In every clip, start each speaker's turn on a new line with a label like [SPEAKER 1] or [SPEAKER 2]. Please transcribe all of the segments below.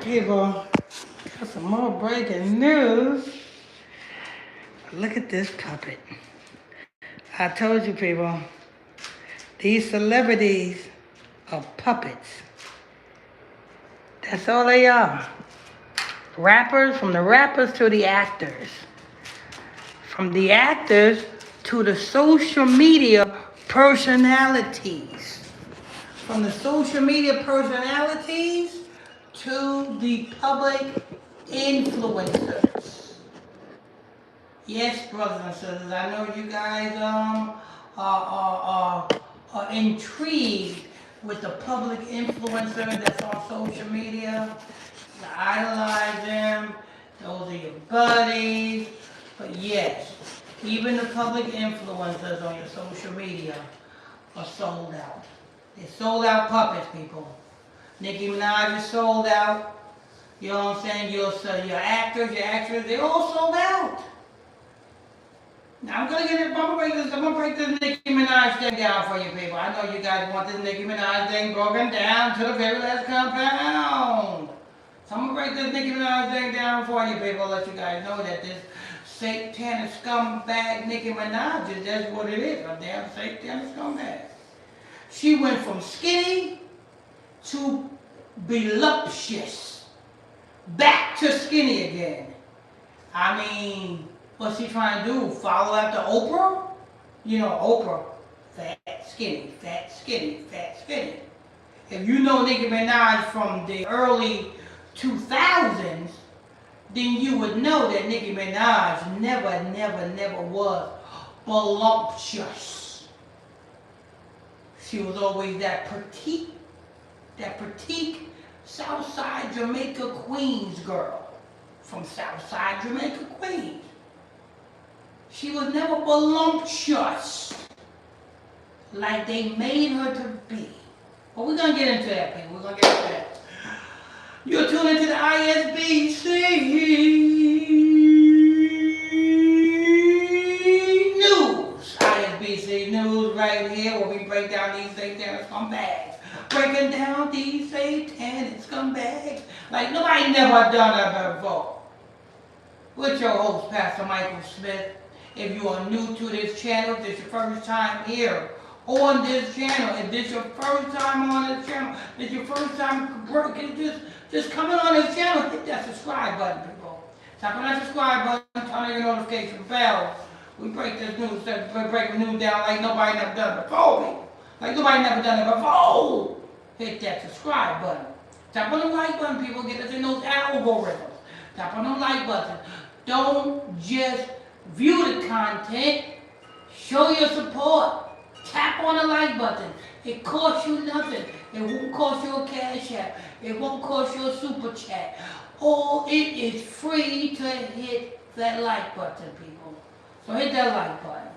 [SPEAKER 1] People, got some more breaking news. Look at this puppet. I told you, people, these celebrities are puppets. That's all they are. Rappers, from the rappers to the actors. From the actors to the social media personalities. From the social media personalities to the public influencers. Yes, brothers and sisters, I know you guys are intrigued with the public influencer that's on social media. You idolize them. Those are your buddies. But yes, even the public influencers on your social media are sold out. They're sold out puppets, people. Nicki Minaj is sold out. You know what I'm saying? Your actors, your actresses, they're all sold out. Now I'm gonna break this Nicki Minaj thing down for you people. I know you guys want this Nicki Minaj thing broken down to the very last compound. So I'm gonna break this Nicki Minaj thing down for you people, let you guys know that this satanic scumbag Nicki Minaj is just what it is, a damn satanic scumbag. She went from skinny to voluptuous, back to skinny again. I mean, what's she trying to do? Follow after Oprah? You know, Oprah, fat, skinny, fat, skinny, fat, skinny. If you know Nicki Minaj from the early 2000s, then you would know that Nicki Minaj never was voluptuous. She was always that petite Southside Jamaica Queens girl from Southside Jamaica Queens. She was never voluptuous like they made her to be. But we're going to get into that, people. We're going to get into that. You're tuned into the ISBC News. ISBC News right here where we break down these satanic scumbags. Breaking down these satanic scumbags like nobody never done that before. With your host, Pastor Michael Smith. If you are new to this channel, if this is your first time here on this channel, if this is your first time on this channel, if this is your first time just coming on this channel, hit that subscribe button, people. Tap on that subscribe button, turn on your notification bell. We break this news, break the news down like nobody never done it before, people. Like nobody never done it before. Hit that subscribe button. Tap on the like button, people. Get us in those algorithms. Tap on the like button. Don't just view the content, show your support. Tap on the like button. It costs you nothing. It won't cost you a cash app. It won't cost you a super chat. All it is free to hit that like button, people. So hit that like button.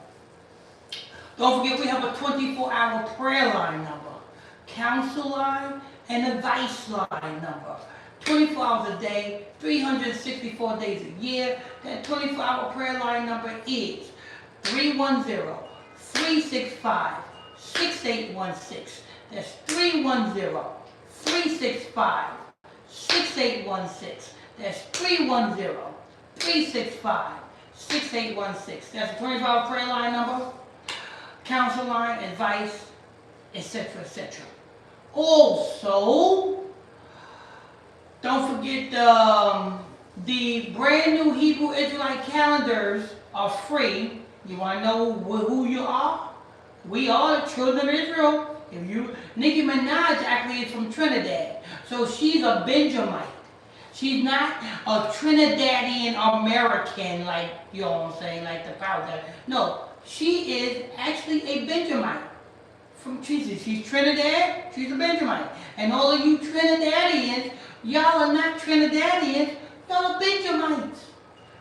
[SPEAKER 1] Don't forget we have a 24-hour prayer line number, counsel line, and advice line number. 24 hours a day, 364 days a year. That 24-hour prayer line number is 310-365-6816. That's 310-365-6816. That's 310-365-6816. That's the 24-hour prayer line number, counsel line, advice, etc., etc. Also, don't forget the brand new Hebrew Israelite calendars are free. You want to know who you are? We are the children of Israel. Nicki Minaj actually is from Trinidad, so she's a Benjamite. She's not a Trinidadian American, like, you know what I'm saying, like the powder. No, she is actually a Benjamite. She's Trinidad, she's a Benjamite. And all of you Trinidadians, y'all are not Trinidadians, y'all are Benjamites.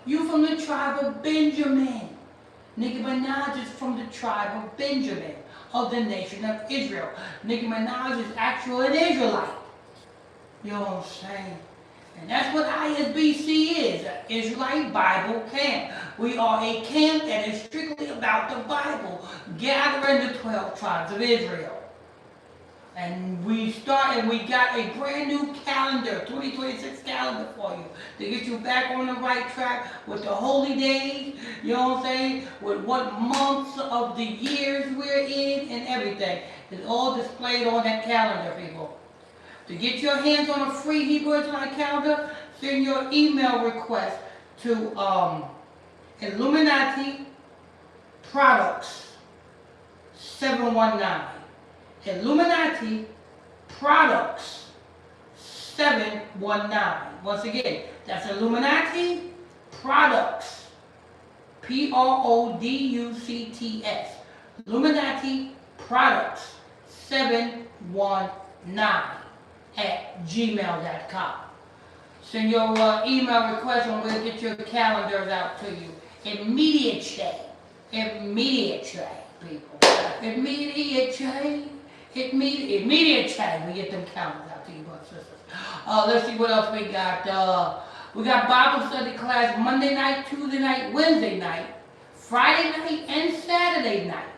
[SPEAKER 1] You from the tribe of Benjamin. Nicki Minaj is from the tribe of Benjamin, of the nation of Israel. Nicki Minaj is actually an Israelite. You know what I'm saying? And that's what ISBC is, an Israelite Bible camp. We are a camp that is strictly about the Bible, gathering the 12 tribes of Israel. And we got a brand new calendar, 2026 calendar for you to get you back on the right track with the holy days, you know what I'm saying? With what months of the years we're in and everything. It's all displayed on that calendar, people. To get your hands on a free Hebrew Israelite calendar, send your email request to Illuminati Products 719. Illuminati Products 719. Once again, that's Illuminati Products, Products, Illuminati Products 719 at gmail.com. Send your email request and we'll get your calendars out to you immediately. Immediately, people. Immediately. We get them calendars out to you, brothers and sisters. Let's see what else we got. We got Bible study class Monday night, Tuesday night, Wednesday night, Friday night, and Saturday night.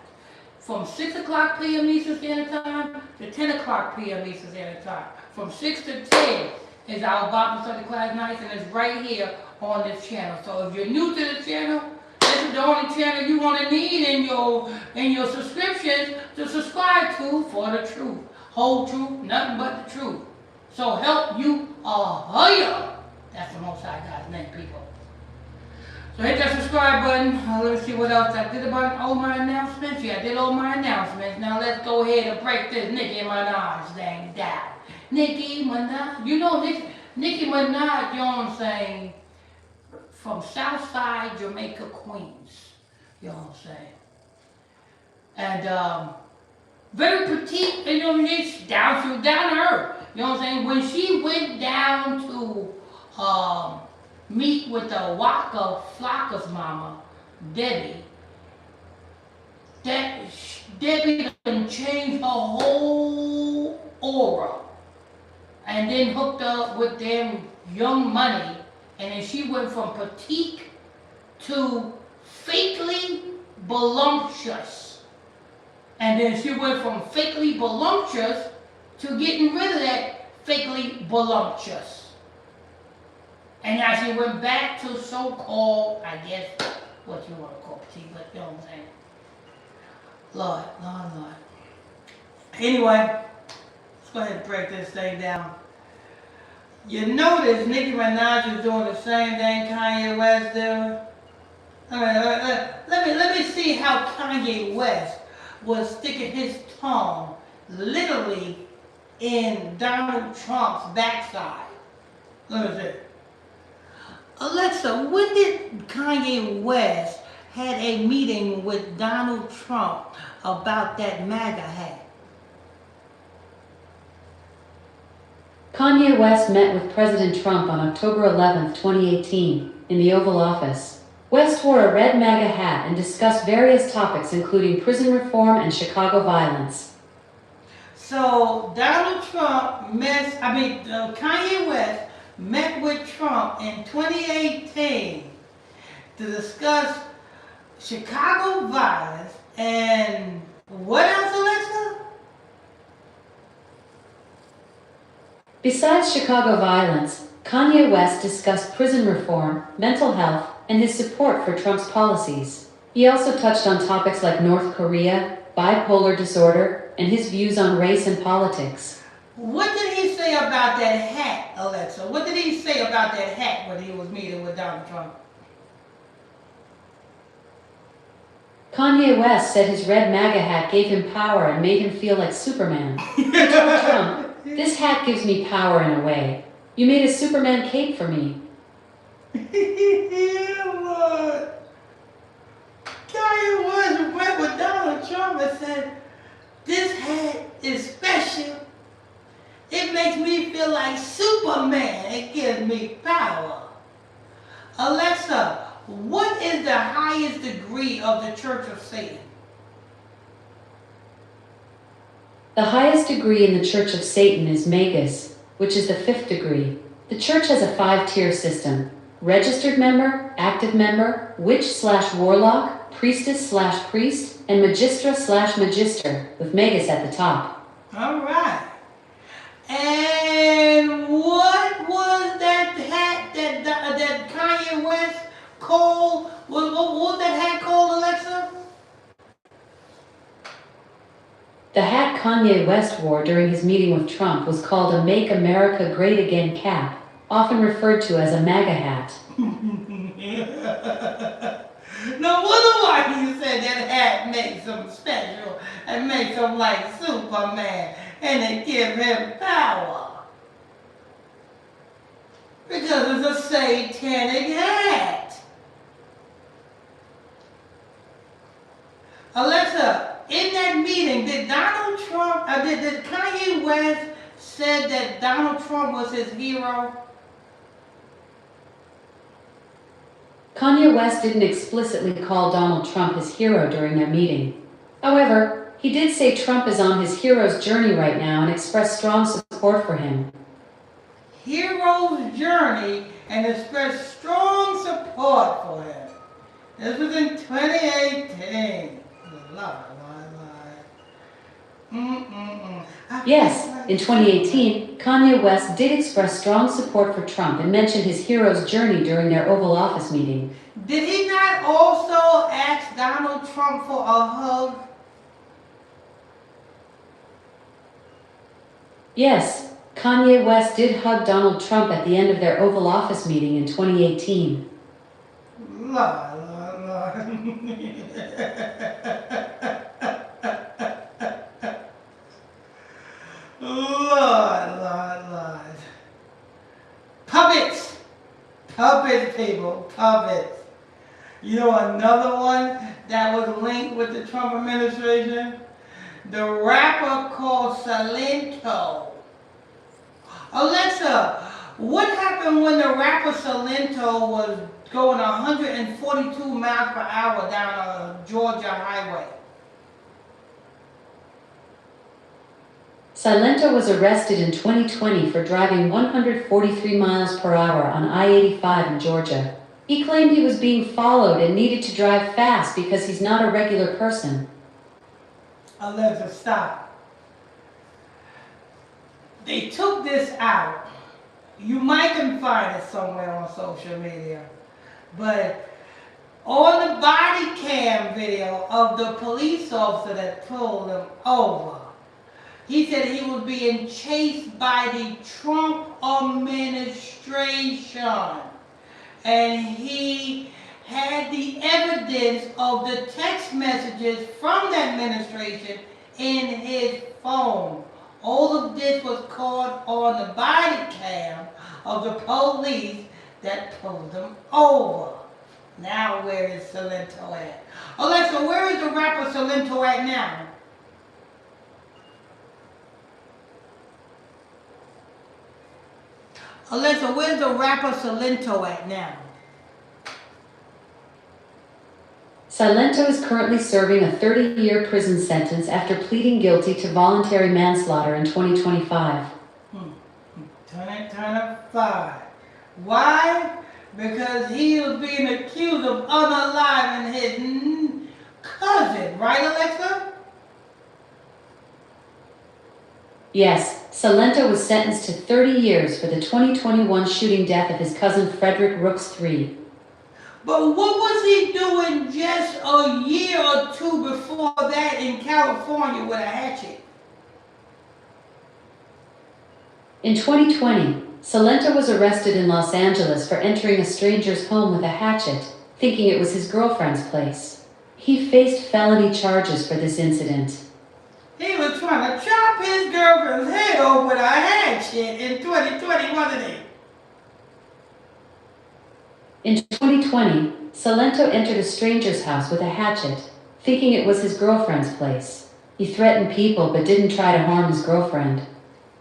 [SPEAKER 1] From 6 o'clock p.m. Eastern Standard Time to 10 o'clock p.m. Eastern Standard Time. From 6 to 10 is our Bible study class nights, and it's right here on this channel. So if you're new to the channel, this is the only channel you want to need in your subscriptions to subscribe to for the truth. Whole truth, nothing but the truth. So help you higher. That's the Most High God's name, people. So hit that subscribe button. Let's see what else I did about all my announcements. Yeah, I did all my announcements. Now let's go ahead and break this Nicki Minaj thing down. Nicki Minaj, you know Nicki Minaj, you know what I'm saying? From Southside Jamaica, Queens. You know what I'm saying? And very petite, you know what I mean? She was down to earth. You know what I'm saying? When she went down to meet with the Waka Flocka's mama, Debbie, Debbie done changed her whole aura. And then hooked up with them Young Money. And then she went from petite to fakely voluptuous. And then she went from fakely voluptuous to getting rid of that fakely voluptuous. And now she went back to so-called, I guess, what you want to call petite, but you know what I'm saying? Lord. Anyway, let's go ahead and break this thing down. You notice Nicki Minaj is doing the same thing Kanye West did. Let me see how Kanye West was sticking his tongue literally in Donald Trump's backside. Let me see. Alexa, when did Kanye West had a meeting with Donald Trump about that MAGA hat?
[SPEAKER 2] Kanye West met with President Trump on October 11, 2018, in the Oval Office. West wore a red MAGA hat and discussed various topics including prison reform and Chicago violence.
[SPEAKER 1] So Kanye West met with Trump in 2018 to discuss Chicago violence and what else, Alexa?
[SPEAKER 2] Besides Chicago violence, Kanye West discussed prison reform, mental health, and his support for Trump's policies. He also touched on topics like North Korea, bipolar disorder, and his views on race and politics.
[SPEAKER 1] What did he say about that hat, Alexa? What did he say about that hat when he was meeting with Donald Trump?
[SPEAKER 2] Kanye West said his red MAGA hat gave him power and made him feel like Superman. He told Trump, "This hat gives me power in a way. You made a Superman cape for me."
[SPEAKER 1] Yeah, Lord. Kanye West went with Donald Trump and said, "This hat is special. It makes me feel like Superman. It gives me power." Alexa, what is the highest degree of the Church of Satan?
[SPEAKER 2] The highest degree in the Church of Satan is Magus, which is the 5th degree. The church has a 5-tier system: registered member, active member, witch/warlock, priestess/priest, and magistra/magister, with Magus at the top.
[SPEAKER 1] All right. And what was that hat that Kanye West called? What was that hat called, Alexa?
[SPEAKER 2] The hat Kanye West wore during his meeting with Trump was called a Make America Great Again cap, often referred to as a MAGA hat.
[SPEAKER 1] No wonder why he said that hat makes him special and makes him like Superman and it give him power. Because it's a satanic hat. Alexa, in that meeting, did Donald Trump, did Kanye West said that Donald Trump was his hero?
[SPEAKER 2] Kanye West didn't explicitly call Donald Trump his hero during their meeting. However, he did say Trump is on his hero's journey right now and expressed strong support for him.
[SPEAKER 1] Hero's journey and expressed strong support for him. This was in 2018.
[SPEAKER 2] Yes, in 2018, Kanye West did express strong support for Trump and mentioned his hero's journey during their Oval Office meeting.
[SPEAKER 1] Did he not also ask Donald Trump for a hug?
[SPEAKER 2] Yes, Kanye West did hug Donald Trump at the end of their Oval Office meeting in 2018.
[SPEAKER 1] Lord. Lord. Puppets. Puppets, people. Puppets. You know another one that was linked with the Trump administration? The rapper called Salento. Alexa, what happened when the rapper Salento was going 142 miles per hour down a Georgia highway?
[SPEAKER 2] Silento was arrested in 2020 for driving 143 miles per hour on I-85 in Georgia. He claimed he was being followed and needed to drive fast because he's not a regular person.
[SPEAKER 1] Alexa, stop. They took this out. You might can find it somewhere on social media. But on the body cam video of the police officer that pulled him over, he said he was being chased by the Trump administration. And he had the evidence of the text messages from the administration in his phone. All of this was caught on the body cam of the police that pulled him over. Now where is Salento at? Alexa, where is the rapper Salento at now? Alexa, where's the rapper Salento at now?
[SPEAKER 2] Silento is currently serving a 30-year prison sentence after pleading guilty to voluntary manslaughter in 2025.
[SPEAKER 1] Turn 5. Why? Because he was being accused of unaliving his cousin, right, Alexa?
[SPEAKER 2] Yes, Silento was sentenced to 30 years for the 2021 shooting death of his cousin Frederick Rooks III.
[SPEAKER 1] But what was he doing just a year or two before that in California with a hatchet?
[SPEAKER 2] In 2020, Silento was arrested in Los Angeles for entering a stranger's home with a hatchet, thinking it was his girlfriend's place. He faced felony charges for this incident.
[SPEAKER 1] He was trying to chop his girlfriend's head off with a hatchet in 2020, wasn't he?
[SPEAKER 2] In 2020, Silento entered a stranger's house with a hatchet, thinking it was his girlfriend's place. He threatened people but didn't try to harm his girlfriend.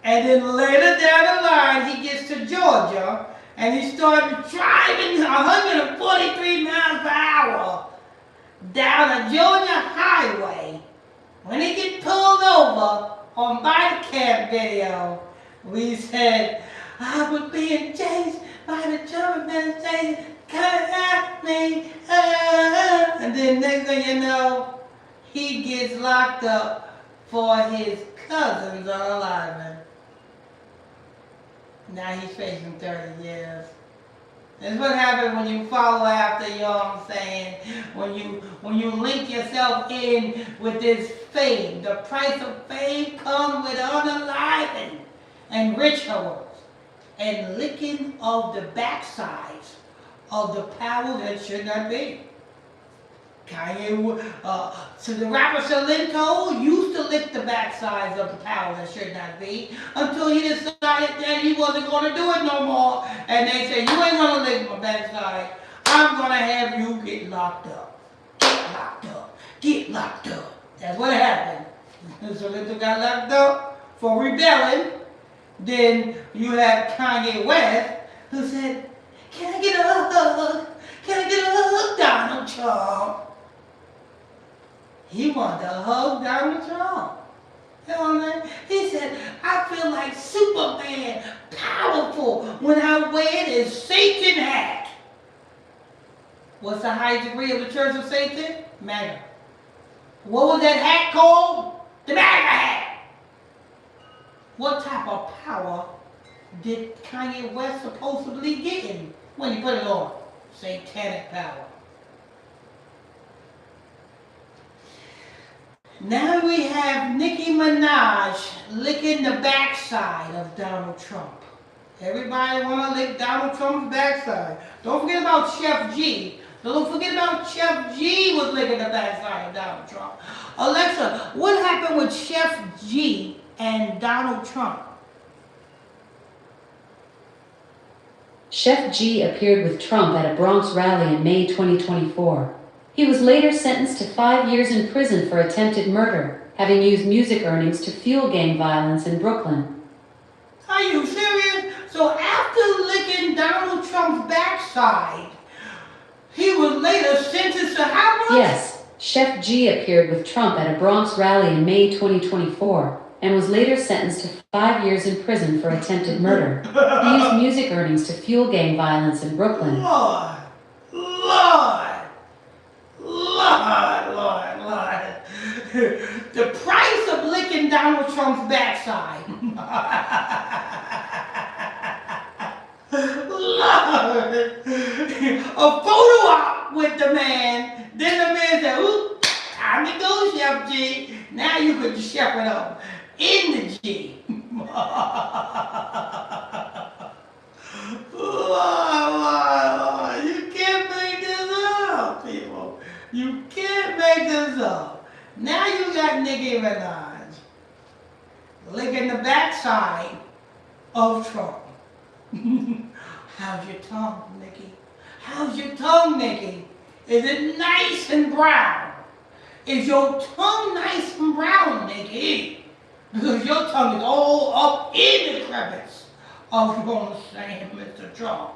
[SPEAKER 1] And then later down the line, he gets to Georgia and he started driving 143 miles per hour down a Georgia highway. When he get pulled over on body cam video, we said, I was being chased by the Trump administration, come at me, And then next thing you know, he gets locked up for his cousins are alive. Now he's facing 30 years. That's what happens when you follow after, you know what I'm saying? When you link yourself in with this fame. The price of fame comes with unaliving and rituals and licking of the backsides of the power that should not be. Kanye, so the rapper Salento used to lick the backsides of the power that should not be until he decided that he wasn't going to do it no more. And they said, you ain't going to lick my backside. I'm going to have you get locked up. Get locked up. Get locked up. That's what happened. Salento got locked up for rebelling. Then you have Kanye West who said, can I get a hug? Can I get a hug, Donald Trump? He wanted to hug Donald Trump. You know what I mean? He said, I feel like Superman, powerful, when I wear this Satan hat. What's the highest degree of the Church of Satan? MAGA. What was that hat called? The MAGA hat. What type of power did Kanye West supposedly get in when he put it on? Satanic power. Now we have Nicki Minaj licking the backside of Donald Trump. Everybody want to lick Donald Trump's backside. Don't forget about Chef G. Don't forget about Chef G was licking the backside of Donald Trump. Alexa, what happened with Chef G and Donald Trump?
[SPEAKER 2] Chef G appeared with Trump at a Bronx rally in May 2024. He was later sentenced to 5 years in prison for attempted murder, having used music earnings to fuel gang violence in Brooklyn.
[SPEAKER 1] Are you serious? So after licking Donald Trump's backside, he was later sentenced to how much?
[SPEAKER 2] Yes, Chef G appeared with Trump at a Bronx rally in May 2024 and was later sentenced to 5 years in prison for attempted murder. He used music earnings to fuel gang violence in Brooklyn.
[SPEAKER 1] Lord. The price of licking Donald Trump's backside. Lord. A photo op with the man. Then the man said, ooh, time to go, Chef G. Now you could chef it up in the G. Lord, you can't make this up, people. You can't make this up. Now you got Nicki Minaj licking the backside of Trump. How's your tongue, Nicki? How's your tongue, Nicki? Is it nice and brown? Is your tongue nice and brown, Nicki? Because your tongue is all up in the crevice of your saying, Mr. Trump.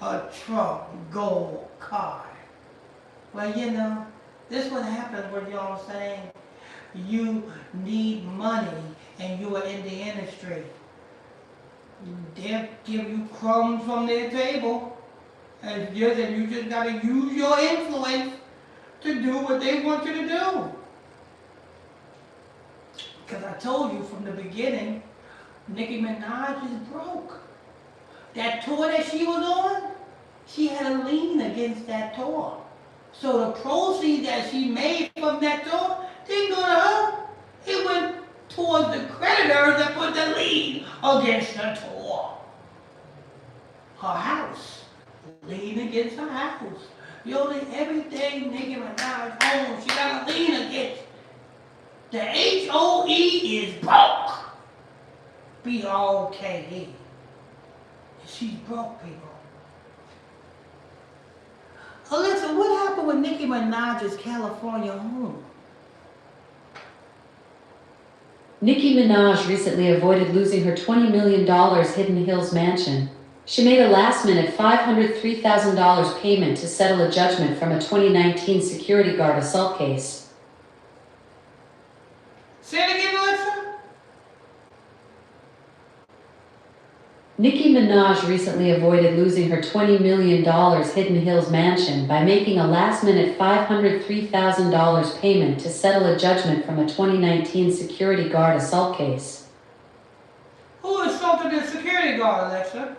[SPEAKER 1] A Trump gold card. Well, you know, this is what happens when, you know what I'm saying, you need money and you are in the industry. They'll give you crumbs from their table. And you just got to use your influence to do what they want you to do. Because I told you from the beginning, Nicki Minaj is broke. That tour that she was on, she had a lien against that tour. So the proceeds that she made from that tour didn't go to her. It went towards the creditors that put the lien against the tour. Her house. Lien against her house. You know, everything Nicki Minaj owns, she got a lien against. The HOE is broke. B-R-O-K-E. She's broke, people. Alexa, what happened with Nicki Minaj's California home?
[SPEAKER 2] Nicki Minaj recently avoided losing her $20 million Hidden Hills mansion. She made a last-minute $503,000 payment to settle a judgment from a 2019 security guard assault case.
[SPEAKER 1] Say it again, Alexa.
[SPEAKER 2] Nicki Minaj recently avoided losing her $20 million Hidden Hills mansion by making a last-minute $503,000 payment to settle a judgment from a 2019 security guard assault case.
[SPEAKER 1] Who assaulted the security guard, Alexa?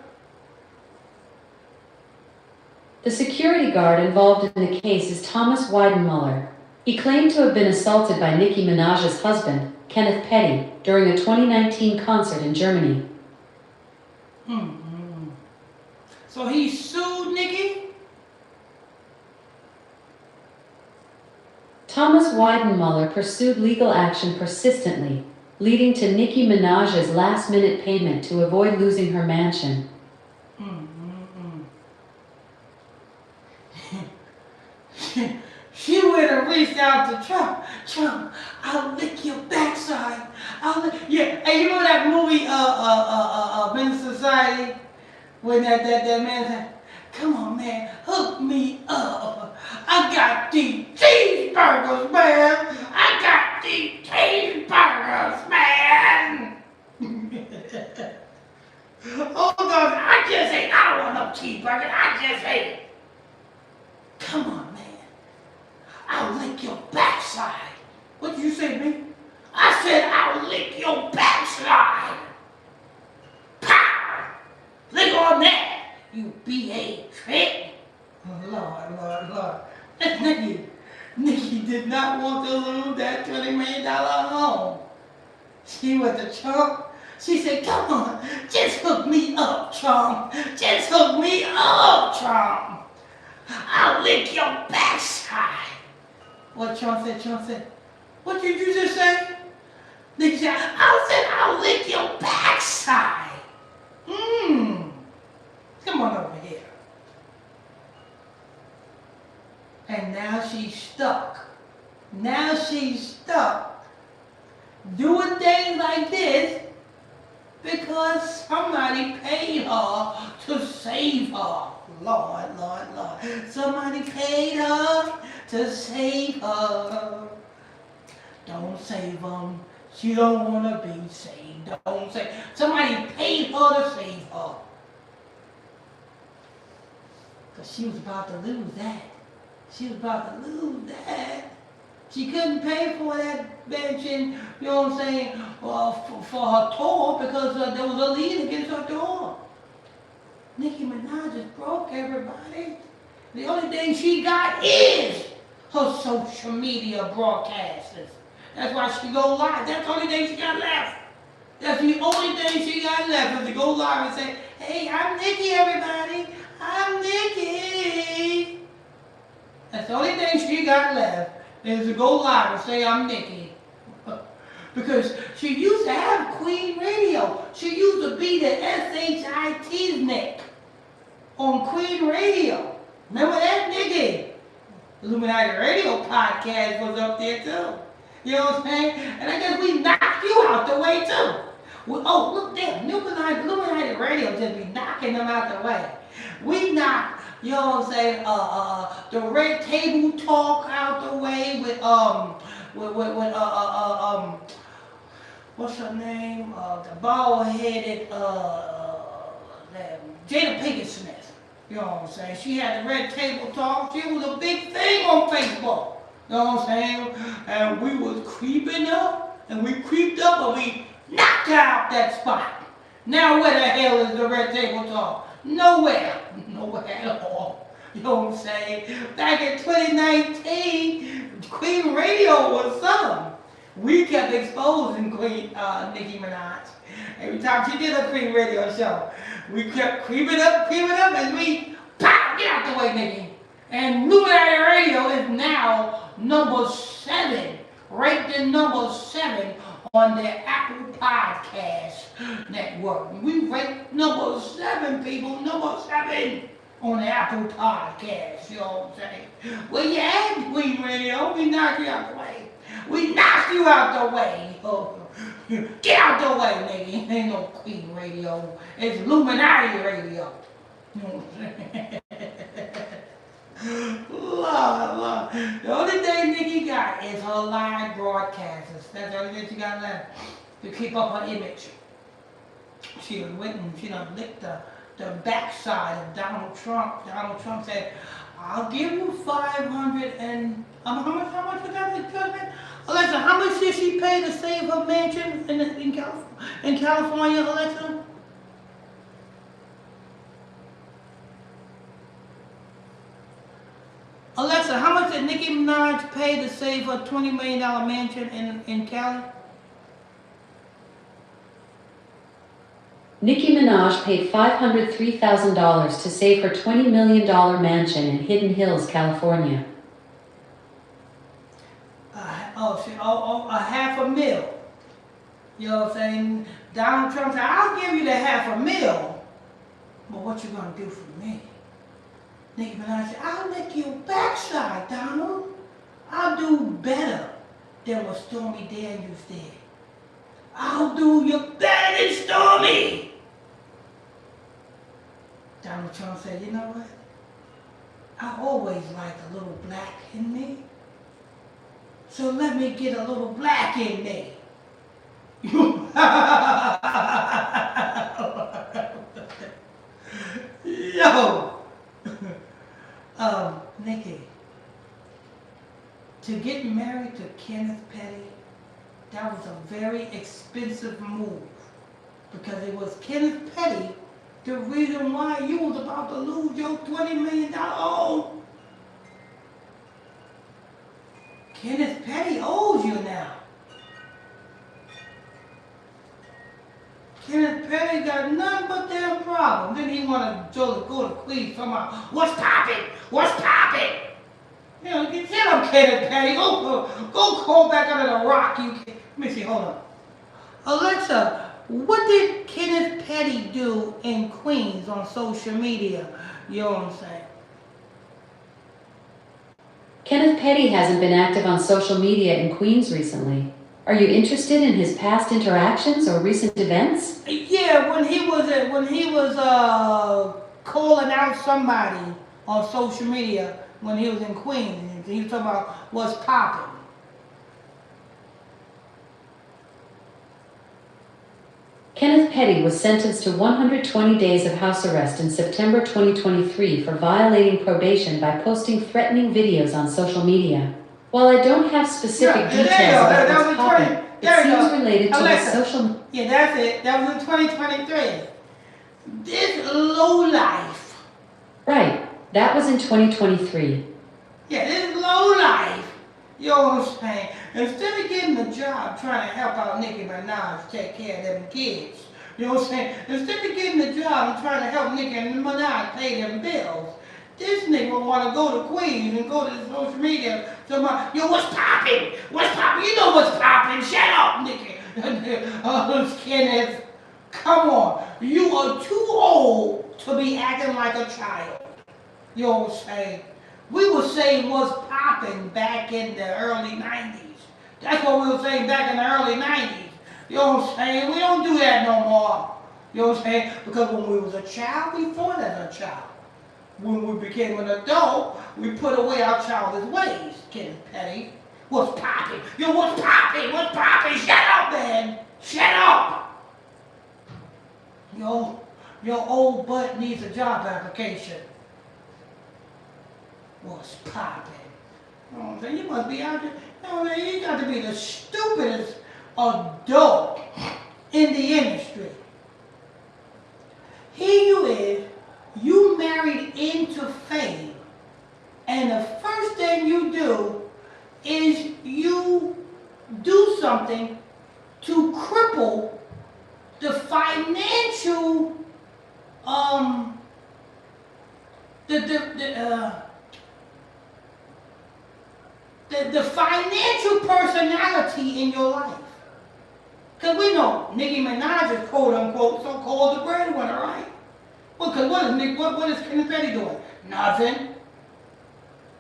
[SPEAKER 2] The security guard involved in the case is Thomas Weidenmuller. He claimed to have been assaulted by Nicki Minaj's husband, Kenneth Petty, during a 2019 concert in Germany.
[SPEAKER 1] So he sued Nicki?
[SPEAKER 2] Thomas Weidenmuller pursued legal action persistently, leading to Nicki Minaj's last-minute payment to avoid losing her mansion.
[SPEAKER 1] She went and reached out to Trump. Trump, I'll lick your backside. Yeah. Hey, you remember that movie, Men's Society? When that man said, come on, man, hook me up. I got these cheeseburgers, man. I got these cheeseburgers, man. Oh, God, I just ate. I don't want no cheeseburgers. I just ate it. Come on, man. I'll lick your backside. What did you say to me? I said, I'll lick your backside. Pow! Lick on that, you B.A. trick. Oh, Lord. That's Nicki. Nicki did not want to lose that $20 million home. She went to Trump. She said, come on, just hook me up, Trump. Just hook me up, Trump. I'll lick your backside. What Trump said? What did you just say? Nicki said, I'll lick your backside. Come on over here. And now she's stuck. Doing things like this because somebody paid her to save her. Lord. Somebody paid her to save her. Don't save them. She don't want to be saved. Don't save. Somebody paid her to save her. Because she was about to lose that. She couldn't pay for that mansion, you know what I'm saying, for her tour because there was a lien against her tour. Nicki Minaj is broke, everybody. The only thing she got is her social media broadcasters. That's why she go live. That's the only thing she got left. That's the only thing she got left is to go live and say, hey, I'm Nicki, everybody. I'm Nicki. That's the only thing she got left is to go live and say, I'm Nicki. Because she used to have Queen Radio. She used to be the SHIT's neck on Queen Radio. Remember that, Nicki? Illuminati Radio podcast was up there too. You know what I'm saying? And I guess we knocked you out the way too. Oh, look there. Illuminati Radio just be knocking them out the way. We knocked, you know what I'm saying, the Red Table Talk out the way with what's her name? The bald-headed, Jada Pinkett Smith. You know what I'm saying? She had the Red Table Talk. She was a big thing on Facebook. You know what I'm saying? And we was creeping up, and we creeped up, and we knocked out that spot. Now where the hell is the Red Table Talk? Nowhere at all. You know what I'm saying? Back in 2019, Queen Radio was something. We kept exposing Queen Nicki Minaj. Every time she did a Queen Radio show, we kept creeping up, and we, pow, get out the way, Nicki. And Illuminati Radio is now number 7, ranked in number 7 on the Apple Podcast Network. We ranked number 7, people, number 7 on the Apple Podcast, you know what I'm saying? Well, you had Queen Radio, we knocked you out the way. We knocked you out the way. Oh, get out the way, nigga. Ain't no Queen Radio. It's Illuminati Radio. You know what I'm saying? Lord. The only thing Nicki got is her live broadcasters. That's the only thing she got left to keep up her image. she went and she done licked the backside of Donald Trump. Donald Trump said, I'll give you 500 and, how much was that in judgment? Alexa, how much did she pay to save her mansion in California, Alexa? Alexa, how much did Nicki Minaj pay to save her $20 million mansion in Cali?
[SPEAKER 2] Nicki Minaj paid $503,000 to save her $20 million mansion in Hidden Hills, California.
[SPEAKER 1] A half a mil. You know what I'm saying? Donald Trump said, I'll give you the half a mil, but what you gonna do for me? Nicki Minaj said, I'll lick your backside, Donald. I'll do better than what Stormy Daniels did. I'll do you better than Stormy. Donald Trump said, you know what? I always liked a little black in me. So let me get a little black in me. Yo! Nicki, to get married to Kenneth Petty, that was a very expensive move. Because it was Kenneth Petty the reason why you was about to lose your $20 million home. Kenneth Petty owes you now. Kenneth Petty got nothing but damn problems. Then he want to go to Queens talking about, what's poppin'? What's poppin'? You know, get up, Kenneth Petty. Go crawl back under the rock. Let me see, hold on. Alexa, what did Kenneth Petty do in Queens on social media? You know what I'm saying?
[SPEAKER 2] Kenneth Petty hasn't been active on social media in Queens recently. Are you interested in his past interactions or recent events?
[SPEAKER 1] Yeah, when he was calling out somebody on social media when he was in Queens, he was talking about what's popping.
[SPEAKER 2] Kenneth Petty was sentenced to 120 days of house arrest in September 2023 for violating probation by posting threatening videos on social media. While I don't have specific details about what's popping, it seems related to the social...
[SPEAKER 1] Yeah, that's it. That was in 2023. This lowlife.
[SPEAKER 2] Right. That was in 2023.
[SPEAKER 1] Yeah, this lowlife. You know what I'm saying? Instead of getting a job trying to help out Nicki Minaj take care of them kids, you know what I'm saying? Instead of getting a job and trying to help Nicki Minaj pay them bills, this nigga want to go to Queens and go to social media. So yo, what's poppin'? What's poppin'? You know what's poppin'? Shut up, Nicki. Kenneth, come on. You are too old to be acting like a child. You know what I'm saying? We were saying what's popping back in the early 90s. That's what we were saying back in the early 90s. You know what I'm saying? We don't do that no more. You know what I'm saying? Because when we was a child, we thought as a child. When we became an adult, we put away our childish ways, Kenneth Petty. What's popping? Yo, what's popping? What's popping? Shut up, man. Shut up. Your old butt needs a job application. What's popping? You know what I'm saying? You must be out there. You know what I mean? You got to be the stupidest adult in the industry. Here you is, you married into fame, and the first thing you do is you do something to cripple the financial, the financial personality in your life. Because we know Nicki Minaj is quote unquote so-called the breadwinner, right? Well, because what is Kenneth Petty doing? Nothing.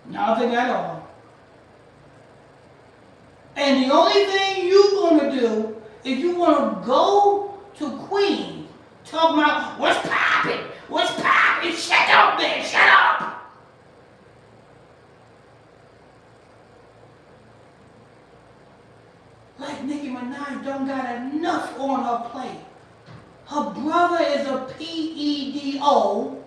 [SPEAKER 1] Nothing at all. And the only thing you're going to do is you want to go to Queens, talking about what's popping, what's popping, shut up, man, shut up. Like Nicki Minaj don't got enough on her plate. Her brother is a PEDO.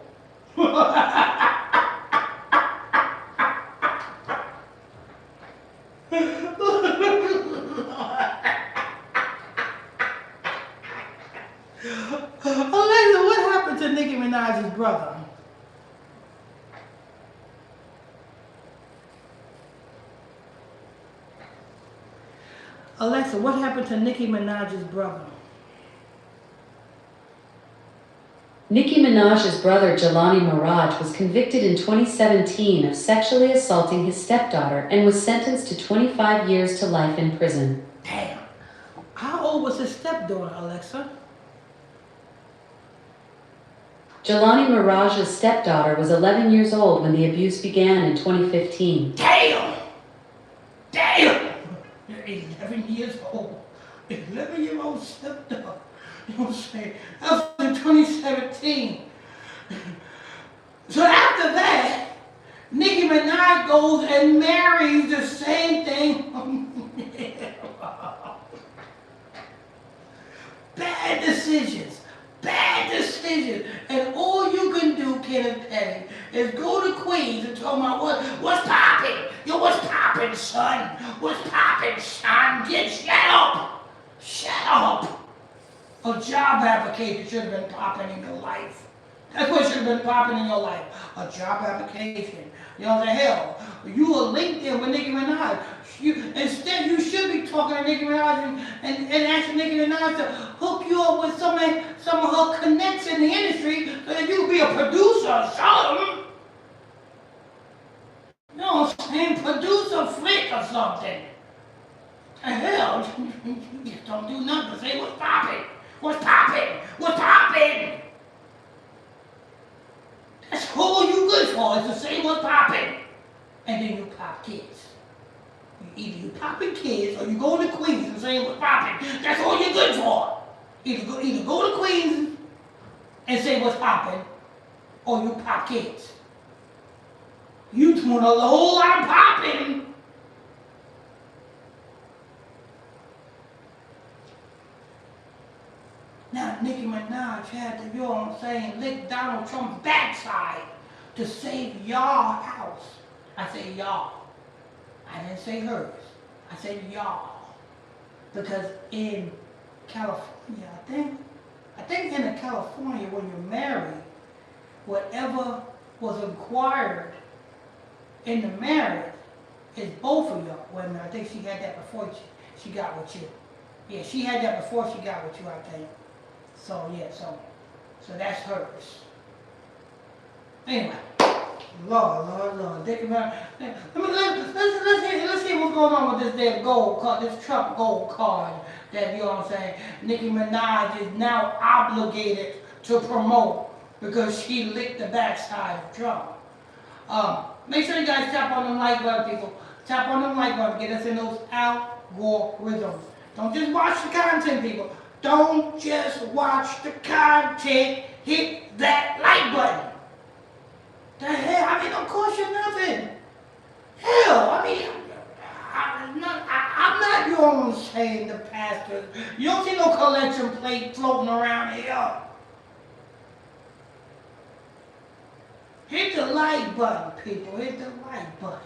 [SPEAKER 1] Alexa, what happened to Nicki Minaj's brother? Alexa, what happened to Nicki Minaj's brother?
[SPEAKER 2] Nicki Minaj's brother Jelani Minaj was convicted in 2017 of sexually assaulting his stepdaughter and was sentenced to 25 years to life in prison.
[SPEAKER 1] Damn. How old was his stepdaughter, Alexa?
[SPEAKER 2] Jelani Minaj's stepdaughter was 11 years old when the abuse began in 2015.
[SPEAKER 1] Damn! Damn! You're 11 years old. 11-year-old stepdaughter. You know what I'm saying? That was in 2017. So after that, Nicki Minaj goes and marries the same thing. Bad decisions. Bad decisions. And all you can do, Kenneth Petty, is go to Queens and tell them what's poppin'? Yo, what's poppin', son? What's poppin', son? Shut up. Shut up. A job application should have been popping in your life. That's what should have been popping in your life. A job application. You know what I'm saying? Hell, you are LinkedIn with Nicki Minaj. Instead, you should be talking to Nicki Minaj and asking Nicki Minaj to hook you up with some of her connects in the industry so that you could be a producer or something. You know what I'm saying? Producer flick or something. The hell, you just don't do nothing but say what's poppin'. What's poppin'? What's poppin'? That's all you good for, is to say what's poppin'. And then you pop kids. Either you poppin' kids or you go to Queens and say what's poppin'. That's all you're good for. Either go to Queens and say what's poppin', or you pop kids. You doing a whole lot of poppin'. Now, Nicki Minaj had to, you know what I'm saying, lick Donald Trump's backside to save y'all house. I say y'all. I didn't say hers. I said y'all. Because in California, I think in California when you're married, whatever was acquired in the marriage is both of y'all. Wait a minute, I think she had that before she got with you. Yeah, she had that before she got with you, I think. So yeah, so that's hers. Anyway, Lord, think about it. Let's see what's going on with this damn gold card, this Trump gold card that, you know what I'm saying, Nicki Minaj is now obligated to promote because she licked the backside of Trump. Make sure you guys tap on them like button, people. Tap on them like button, get us in those algorithms. Don't just watch the content, people. Don't just watch the content. Hit that like button. The hell? I mean, don't cost you nothing. Hell, I mean, I'm not, you know what I'm saying, the pastor. You don't see no collection plate floating around here. Hit the like button, people. Hit the like button.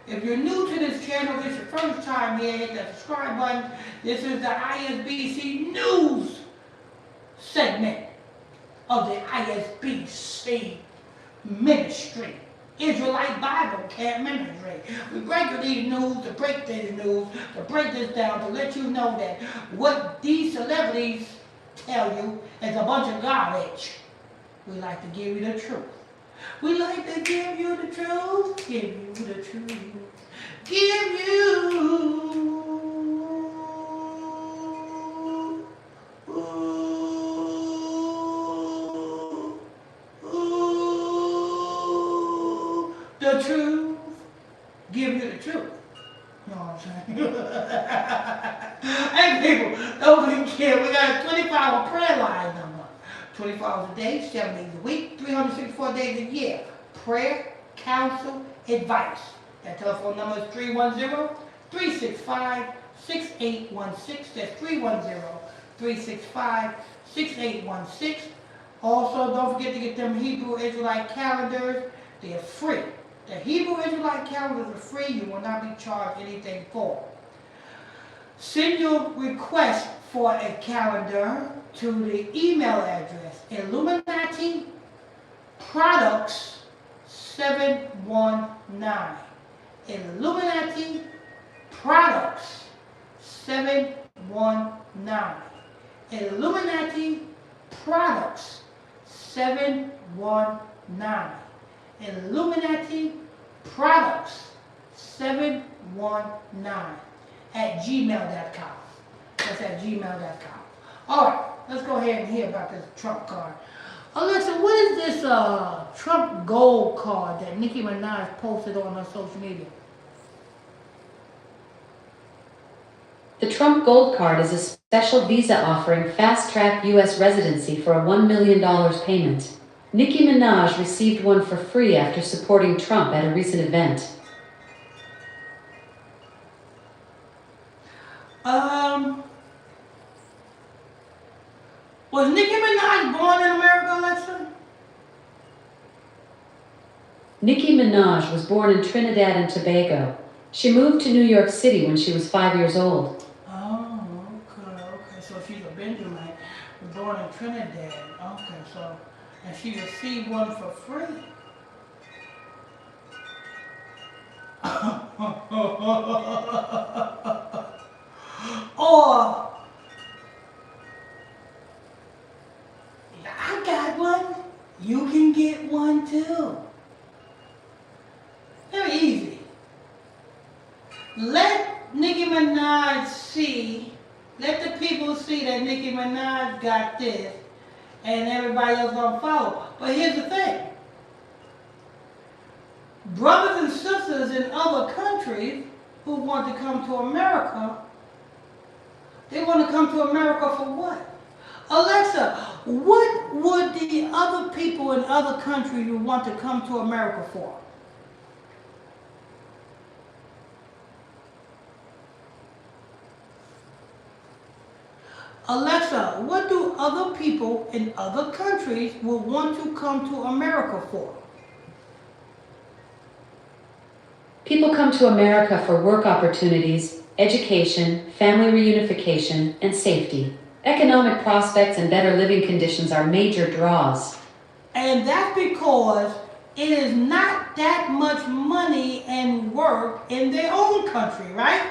[SPEAKER 1] If you're new to this channel, this is your first time here, hit that subscribe button. This is the ISBC News segment of the ISBC Ministry. Israelite Bible Camp Ministry. We break these news, to break this down, to let you know that what these celebrities tell you is a bunch of garbage. We like to give you the truth. We like to give you the truth, give you the truth, give you the truth, give you the truth. You know what I'm saying? Hey people, don't forget, we got a 24-hour prayer line number. 24 hours a day, 7 days a week, 364 days a year. Prayer, counsel, advice. That telephone number is 310-365-6816. That's 365-6816. Also, don't forget to get them Hebrew Israelite calendars. They're free. The Hebrew Israelite calendars are free. You will not be charged anything for. Send your request for a calendar to the email address Illuminati Products 719. Illuminati Products 719. Illuminati Products 719. Illuminati Products 719 at gmail.com. That's at gmail.com. Alright, let's go ahead and hear about this Trump card. Alexa, what is this Trump gold card that Nicki Minaj posted on her social media?
[SPEAKER 2] The Trump Gold Card is a special visa offering fast-track U.S. residency for a $1 million payment. Nicki Minaj received one for free after supporting Trump at a recent event.
[SPEAKER 1] Was Nicki Minaj born in America, Alexa?
[SPEAKER 2] Nicki Minaj was born in Trinidad and Tobago. She moved to New York City when she was 5 years old.
[SPEAKER 1] Oh, okay. So she's a Benjamin, born in Trinidad. Okay, so, and she received one for free. Or, I got one, you can get one too. Very easy. Let Nicki Minaj see, let the people see that Nicki Minaj got this and everybody else gonna follow. But here's the thing. Brothers and sisters in other countries who want to come to America, they want to come to America for what? Alexa, what would the other people in other countries who want to come to America for? Alexa, what do other people in other countries will want to come to America for?
[SPEAKER 2] People come to America for work opportunities, education, family reunification, and safety. Economic prospects and better living conditions are major draws.
[SPEAKER 1] And that's because it is not that much money and work in their own country, right?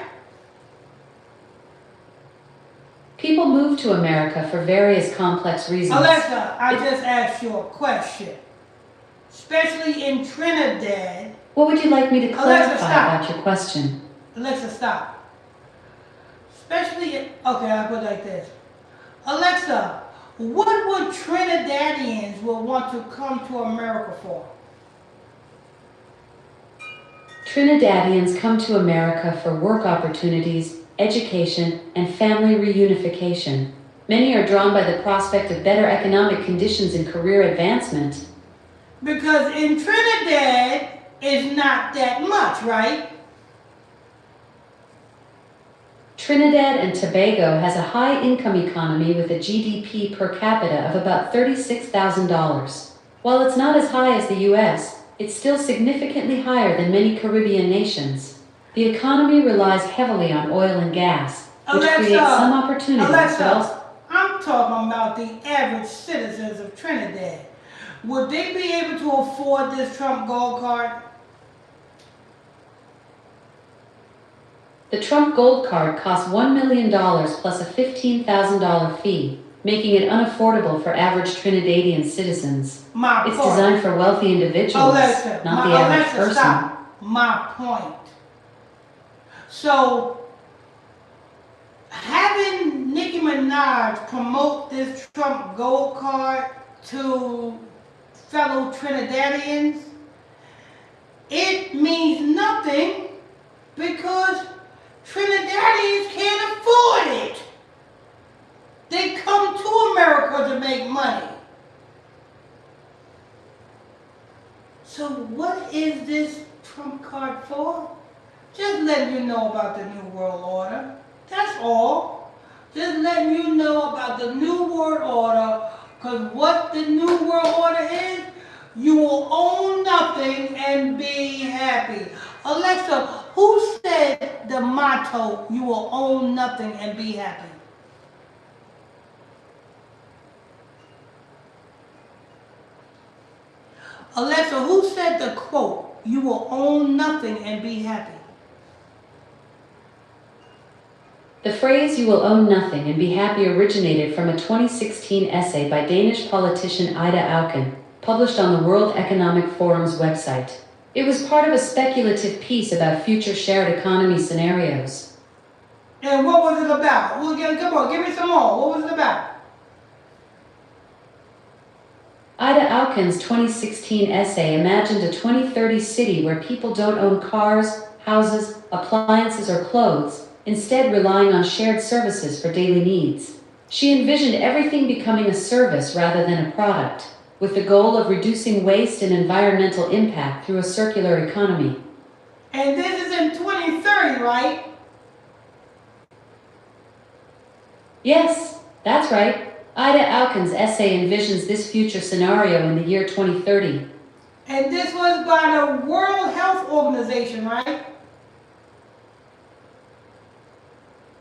[SPEAKER 2] People move to America for various complex reasons.
[SPEAKER 1] Alexa, I just asked you a question. Especially in Trinidad.
[SPEAKER 2] What would you like me to clarify
[SPEAKER 1] Alexa, stop.
[SPEAKER 2] about your question?
[SPEAKER 1] Alexa, stop. Especially in, okay, I'll put it like this. Alexa, what would Trinidadians will want to come to America for?
[SPEAKER 2] Trinidadians come to America for work opportunities, education, and family reunification. Many are drawn by the prospect of better economic conditions and career advancement.
[SPEAKER 1] Because in Trinidad, it's not that much, right?
[SPEAKER 2] Trinidad and Tobago has a high-income economy with a GDP per capita of about $36,000. While it's not as high as the U.S., it's still significantly higher than many Caribbean nations. The economy relies heavily on oil and gas, which creates some opportunities.
[SPEAKER 1] Alexa, I'm talking about the average citizens of Trinidad. Would they be able to afford this Trump Gold Card?
[SPEAKER 2] The Trump Gold Card costs $1 million plus a $15,000 fee, making it unaffordable for average Trinidadian citizens. It's designed for wealthy individuals, not the average person.
[SPEAKER 1] Stop. My point. So, having Nicki Minaj promote this Trump Gold Card to fellow Trinidadians, it means nothing because Trinidadians can't afford it. They come to America to make money. So what is this Trump card for? Just letting you know about the New World Order. That's all. Just letting letting you know about the New World Order, because what the New World Order is, you will own nothing and be happy. Alexa, who said the motto, you will own nothing and be happy? Alexa, who said the quote, you will own nothing and be happy?
[SPEAKER 2] The phrase "you will own nothing and be happy" originated from a 2016 essay by Danish politician Ida Auken, published on the World Economic Forum's website. It was part of a speculative piece about future shared economy scenarios.
[SPEAKER 1] And what was it about? Well, come on, give me some more. What was it about?
[SPEAKER 2] Ida Auken's 2016 essay imagined a 2030 city where people don't own cars, houses, appliances, or clothes, instead relying on shared services for daily needs. She envisioned everything becoming a service rather than a product, with the goal of reducing waste and environmental impact through a circular economy.
[SPEAKER 1] And this is in 2030, right?
[SPEAKER 2] Yes, that's right. Ida Auken's essay envisions this future scenario in the year 2030.
[SPEAKER 1] And this was by the World Health Organization, right?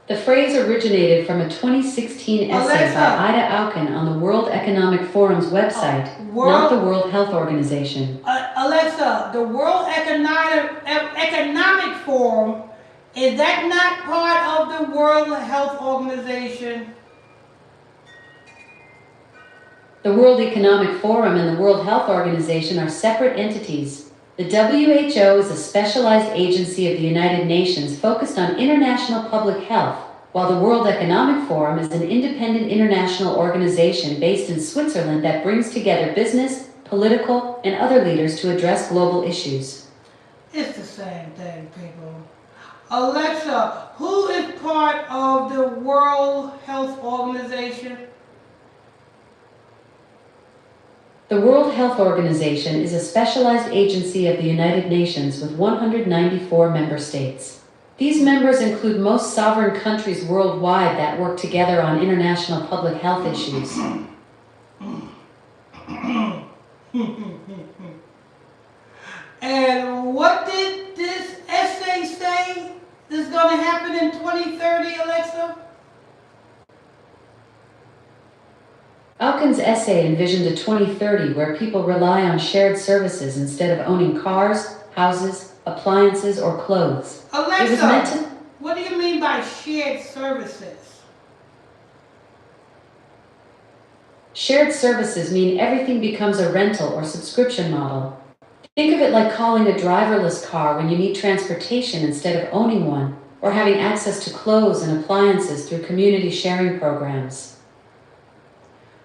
[SPEAKER 2] The phrase originated from a 2016 essay by Ida Auken on the World Economic Forum's website, not the World Health Organization.
[SPEAKER 1] Alexa, the World Economic Forum, is that not part of the World Health Organization?
[SPEAKER 2] The World Economic Forum and the World Health Organization are separate entities. The WHO is a specialized agency of the United Nations focused on international public health, while the World Economic Forum is an independent international organization based in Switzerland that brings together business, political, and other leaders to address global issues.
[SPEAKER 1] It's the same thing, people. Alexa, who is part of the World Health Organization?
[SPEAKER 2] The World Health Organization is a specialized agency of the United Nations with 194 member states. These members include most sovereign countries worldwide that work together on international public health issues.
[SPEAKER 1] And what did this essay say is going to happen in 2030, Alexa?
[SPEAKER 2] Auken's essay envisioned a 2030 where people rely on shared services instead of owning cars, houses, appliances, or clothes.
[SPEAKER 1] Alexa, what do you mean by shared services?
[SPEAKER 2] Shared services mean everything becomes a rental or subscription model. Think of it like calling a driverless car when you need transportation instead of owning one, or having access to clothes and appliances through community sharing programs.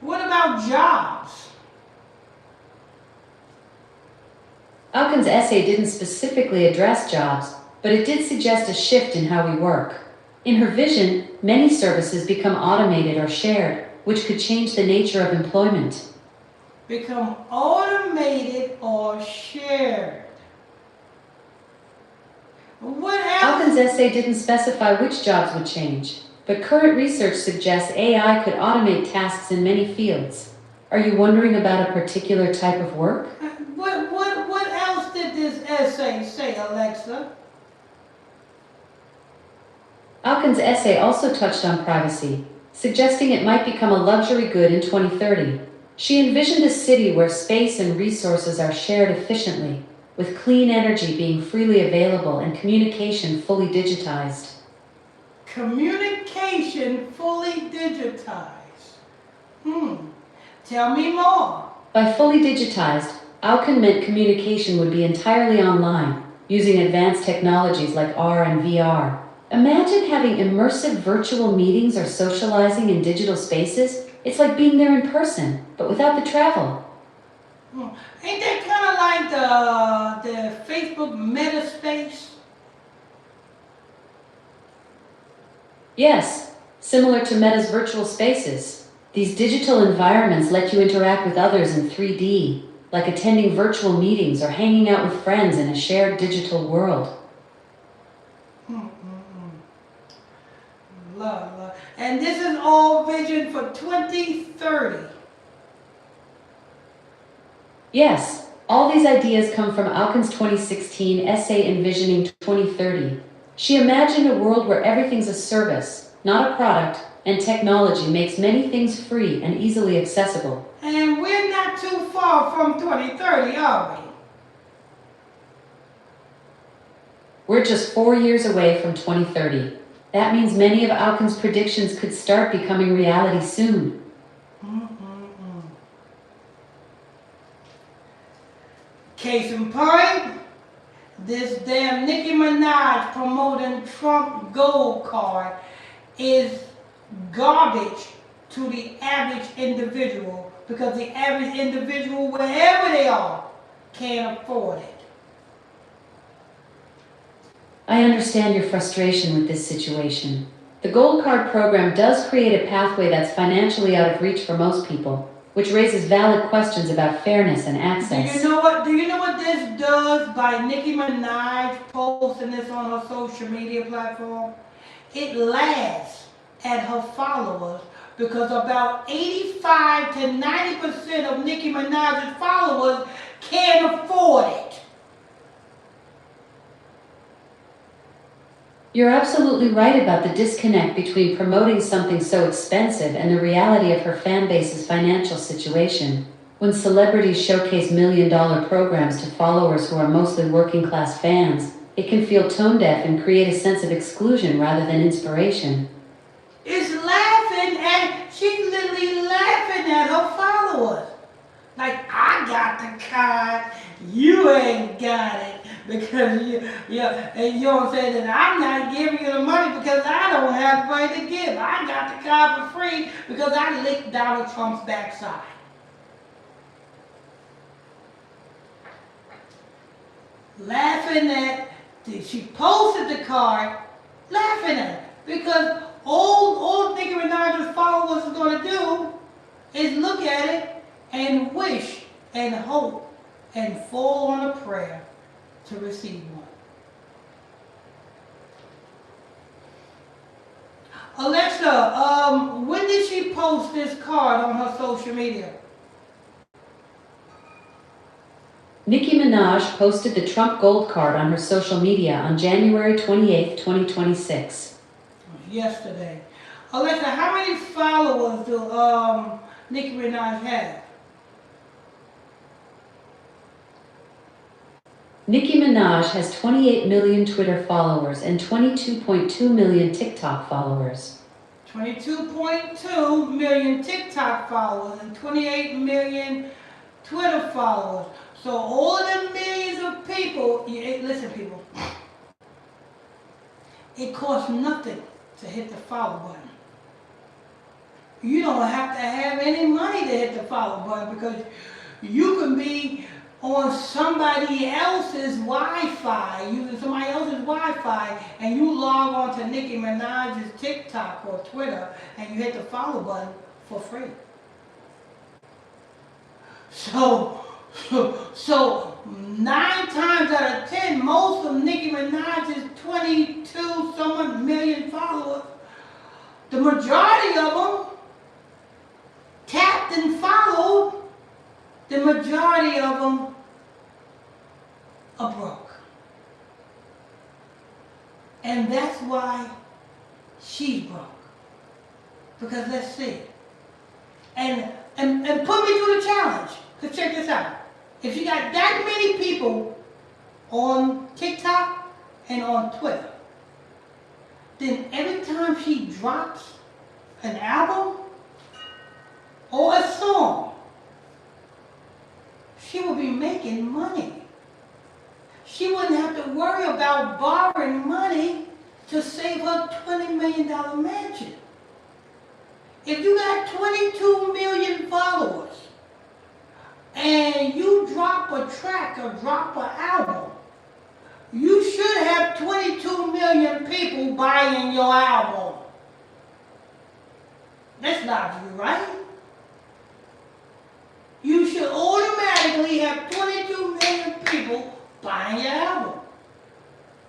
[SPEAKER 1] What about jobs?
[SPEAKER 2] Auken's essay didn't specifically address jobs, but it did suggest a shift in how we work. In her vision, many services become automated or shared, which could change the nature of employment.
[SPEAKER 1] Become automated or shared. What else?
[SPEAKER 2] Auken's essay didn't specify which jobs would change, but current research suggests AI could automate tasks in many fields. Are you wondering about a particular type of work?
[SPEAKER 1] What else did this essay say, Alexa?
[SPEAKER 2] Auken's essay also touched on privacy, suggesting it might become a luxury good in 2030. She envisioned a city where space and resources are shared efficiently, with clean energy being freely available and communication fully digitized.
[SPEAKER 1] Communication fully digitized. Tell me more.
[SPEAKER 2] By fully digitized, Auken meant communication would be entirely online, using advanced technologies like R and VR. Imagine having immersive virtual meetings or socializing in digital spaces. It's like being there in person, but without the travel.
[SPEAKER 1] Ain't that kind of like the Facebook meta space?
[SPEAKER 2] Yes, similar to Meta's virtual spaces. These digital environments let you interact with others in 3D, like attending virtual meetings or hanging out with friends in a shared digital world.
[SPEAKER 1] Lord. And this is all vision for 2030.
[SPEAKER 2] Yes, all these ideas come from Alkin's 2016 essay Envisioning 2030. She imagined a world where everything's a service, not a product, and technology makes many things free and easily accessible.
[SPEAKER 1] And we're not too far from 2030, are we?
[SPEAKER 2] We're just 4 years away from 2030. That means many of Alkin's predictions could start becoming reality soon.
[SPEAKER 1] Case in point, this damn Nicki Minaj promoting Trump Gold Card is garbage to the average individual because the average individual, wherever they are, can't afford it.
[SPEAKER 2] I understand your frustration with this situation. The Gold Card program does create a pathway that's financially out of reach for most people, which raises valid questions about fairness and access.
[SPEAKER 1] Do you know what this does by Nicki Minaj posting this on her social media platform? It laughs at her followers because about 85 to 90% of Nicki Minaj's followers can't afford it.
[SPEAKER 2] You're absolutely right about the disconnect between promoting something so expensive and the reality of her fan base's financial situation. When celebrities showcase million-dollar programs to followers who are mostly working-class fans, it can feel tone-deaf and create a sense of exclusion rather than inspiration.
[SPEAKER 1] She's literally laughing at her followers. Like, I got the card, you ain't got it. Because and you know what I'm saying, that I'm not giving you the money because I don't have the right to give. I got the card for free because I licked Donald Trump's backside. Laughing at, she posted the card, laughing at it. Because all Nicki Minaj's followers are going to do is look at it and wish and hope and fall on a prayer to receive one. Alexa, when did she post this card on her social media?
[SPEAKER 2] Nicki Minaj posted the Trump Gold Card on her social media on January 28, 2026.
[SPEAKER 1] Yesterday. Alexa, how many followers do Nicki Minaj have?
[SPEAKER 2] Nicki Minaj has 28 million Twitter followers and 22.2 million TikTok followers.
[SPEAKER 1] 22.2 million TikTok followers and 28 million Twitter followers. So all of the millions of people, listen people, it costs nothing to hit the follow button. You don't have to have any money to hit the follow button because you can be on somebody else's Wi-Fi, using somebody else's Wi-Fi, and you log on to Nicki Minaj's TikTok or Twitter, and you hit the follow button for free. So 9 times out of 10, most of Nicki Minaj's 22-some million followers, the majority of them tapped and followed. The majority of them are broke. And that's why she's broke. Because let's see. And put me through the challenge. Because check this out. If you got that many people on TikTok and on Twitter, then every time she drops an album or a song, she will be making money. She wouldn't have to worry about borrowing money to save her $20 million mansion. If you got 22 million followers and you drop a track or drop an album, you should have 22 million people buying your album. That's logically right. You should automatically have 22 million people buying your album.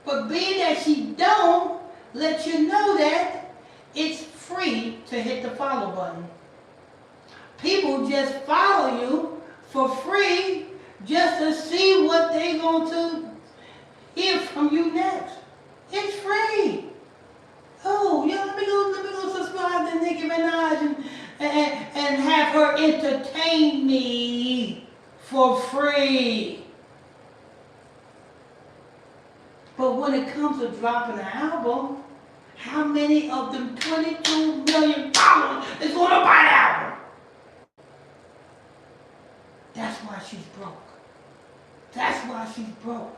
[SPEAKER 1] But being that she don't let you know that, It's free to hit the follow button. People just follow you for free just to see what they're going to hear from you next. It's free. Oh, yeah, let me go subscribe to Nicki Minaj and have her entertain me for free. But when it comes to dropping an album, how many of them 22 million followers is going to buy the album? That's why she's broke. That's why she's broke.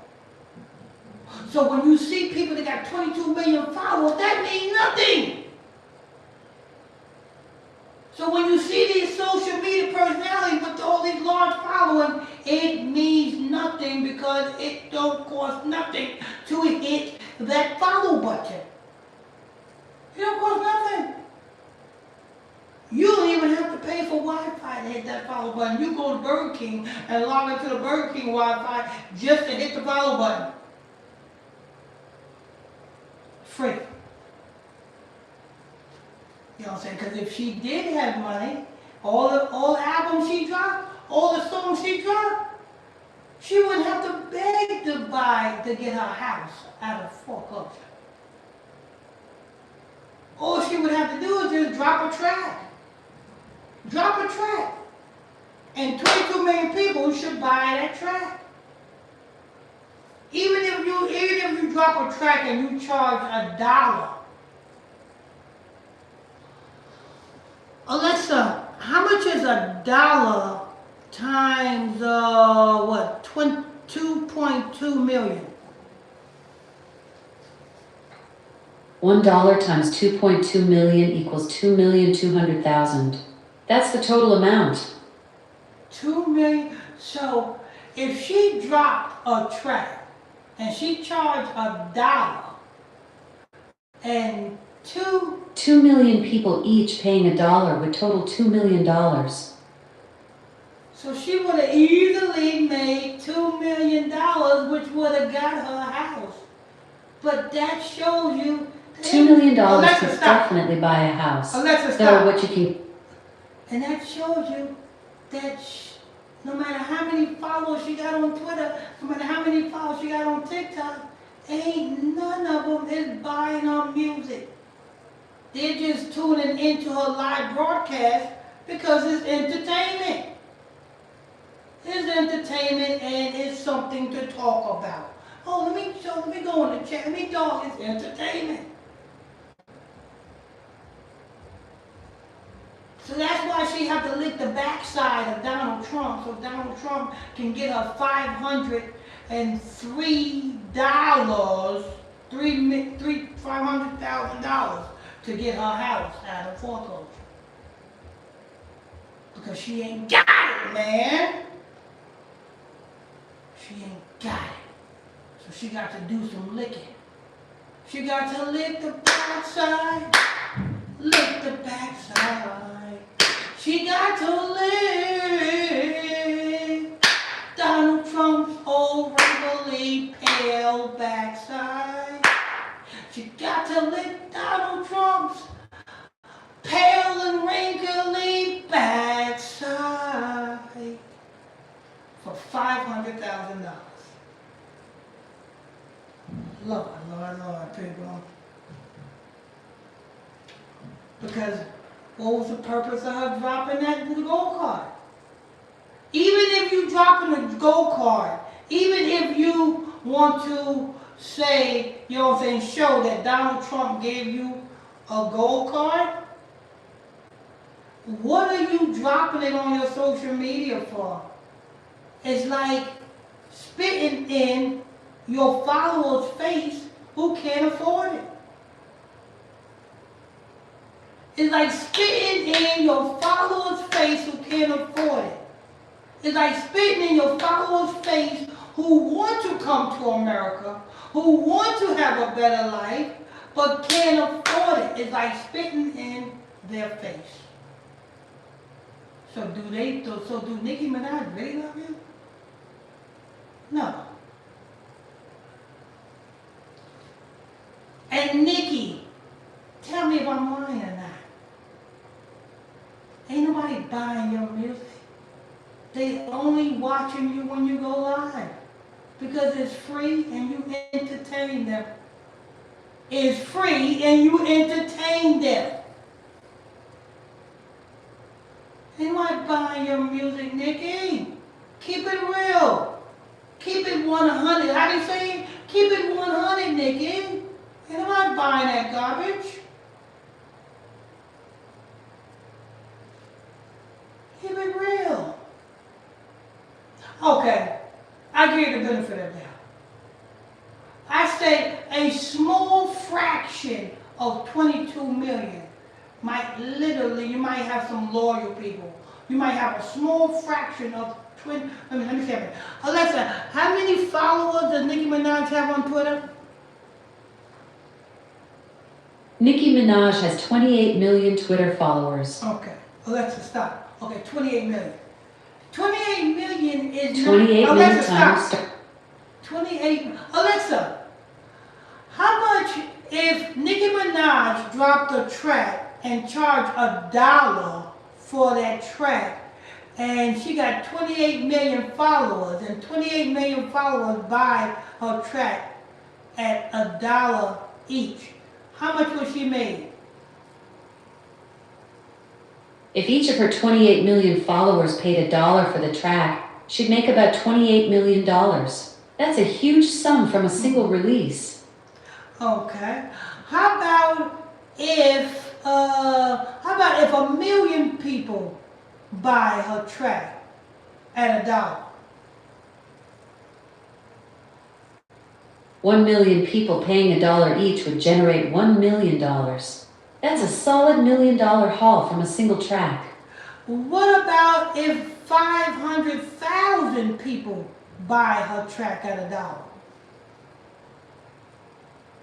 [SPEAKER 1] So when you see people that got 22 million followers, that means nothing. So when you see these social media personalities with all these large following, it means nothing because it don't cost nothing to hit that follow button. It don't cost nothing. You don't even have to pay for Wi-Fi to hit that follow button. You go to Burger King and log into the Burger King Wi-Fi just to hit the follow button. Free. You know what I'm saying? Because if she did have money, all the albums she dropped, all the songs she dropped, she wouldn't have to beg to get her house out of foreclosure. All she would have to do is just drop a track. Drop a track. And 22 million people should buy that track. Even if you drop a track and you charge $1. Alexa, how much is $1 times 2.2 million?
[SPEAKER 2] $1 times 2.2 million equals 2,200,000. That's the total amount.
[SPEAKER 1] 2 million. So if she dropped a track and she charged $1 and
[SPEAKER 2] 2 million people each paying $1 would total $2 million.
[SPEAKER 1] So she would have easily made $2 million, which would have got her a house. But that shows you
[SPEAKER 2] $2 million
[SPEAKER 1] Alexa,
[SPEAKER 2] could
[SPEAKER 1] stop.
[SPEAKER 2] definitely buy a house.
[SPEAKER 1] Alexa,
[SPEAKER 2] So
[SPEAKER 1] stop.
[SPEAKER 2] what you can.
[SPEAKER 1] And that shows you that no matter how many followers she got on Twitter, no matter how many followers she got on TikTok, ain't none of them is buying her music. They're just tuning into her live broadcast because it's entertainment. It's entertainment and it's something to talk about. Oh, let me go in the chat. Let me talk. It's entertainment. So that's why she had to lick the backside of Donald Trump, so Donald Trump can get her $503, $500,000 to get her house out of foreclosure. Because she ain't got it, man. She ain't got it. So she got to do some licking. She got to lick the backside. Lick the backside. She got to lick Donald Trump's old wrinkly pale backside. She got to lick Donald Trump's pale and wrinkly backside for $500,000. Lord, people. Because what was the purpose of her dropping that gold card? Even if you dropping a gold card, even if you want to say, you know what I'm saying, show that Donald Trump gave you a gold card, what are you dropping it on your social media for? It's like spitting in your followers' face who can't afford it. It's like spitting in your followers' face who can't afford it. It's like spitting in your followers' face who want to come to America, who want to have a better life, but can't afford it. It's like spitting in their face. So do Nicki Minaj really love you? No. And Nicki, Tell me if I'm lying or not. Ain't nobody buying your music. They only watching you when you go live. Because it's free and you entertain them. It's free and you entertain them. Ain't nobody buying your music, Nickie. Keep it real. Keep it 100. How do you say? Keep it 100, Nickie. Ain't nobody buying that garbage. Keep it real. Okay, I give you the benefit of the doubt. I say a small fraction of 22 million might literally, you might have some loyal people. You might have a small fraction of let me say it. Alexa, how many followers does Nicki Minaj have on Twitter?
[SPEAKER 2] Nicki Minaj has 28 million Twitter followers.
[SPEAKER 1] Okay, Alexa, stop. Okay, 28 million. 28 million is
[SPEAKER 2] 28
[SPEAKER 1] not,
[SPEAKER 2] million
[SPEAKER 1] Alexa,
[SPEAKER 2] times.
[SPEAKER 1] stop. 28, Alexa, how much if Nicki Minaj dropped a track and charged $1 for that track, and she got 28 million followers, and 28 million followers buy her track at $1 each, how much would she make?
[SPEAKER 2] If each of her 28 million followers paid $1 for the track, she'd make about $28 million. That's a huge sum from a single release.
[SPEAKER 1] Okay. How about if a million people buy her track at $1?
[SPEAKER 2] 1 million people paying $1 each would generate $1 million. That's a solid $1 million haul from a single track.
[SPEAKER 1] What about if 500,000 people buy her track at $1?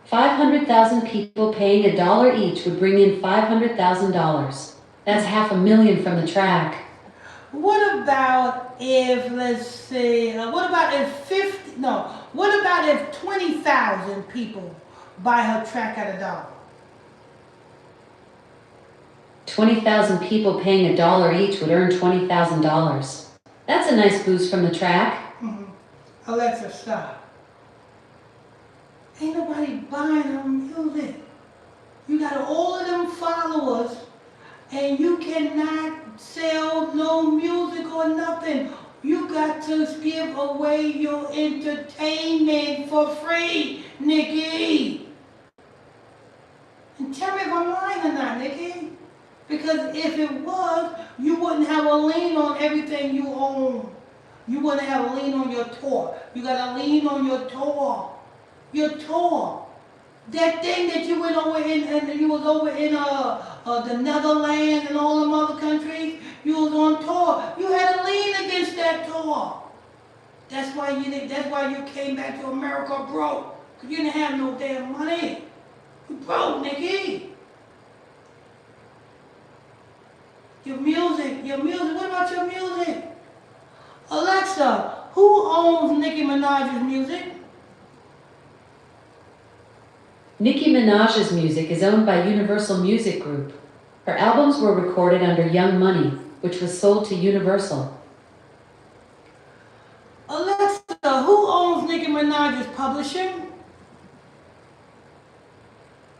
[SPEAKER 2] 500,000 people paying $1 each would bring in $500,000. That's $500,000 from the track.
[SPEAKER 1] What about if, let's see, what about if 20,000 people buy her track at $1?
[SPEAKER 2] 20,000 people paying $1 each would earn $20,000. That's a nice boost from the track.
[SPEAKER 1] Alexa, stop. Ain't nobody buying her music. You got all of them followers, and you cannot sell no music or nothing. You got to give away your entertainment for free, Nickie. And tell me if I'm lying or not, Nickie. Because if it was, you wouldn't have a lien on everything you own. You wouldn't have a lien on your tour. You got a lien on your tour. Your tour. That thing that you went over in, and you was over in the Netherlands and all them other countries, you was on tour. You had a lien against that tour. That's why you came back to America broke. Because you didn't have no damn money. You broke, Nickie. Your music, what about your music? Alexa, who owns Nicki Minaj's music?
[SPEAKER 2] Nicki Minaj's music is owned by Universal Music Group. Her albums were recorded under Young Money, which was sold to Universal.
[SPEAKER 1] Alexa, who owns Nicki Minaj's publishing?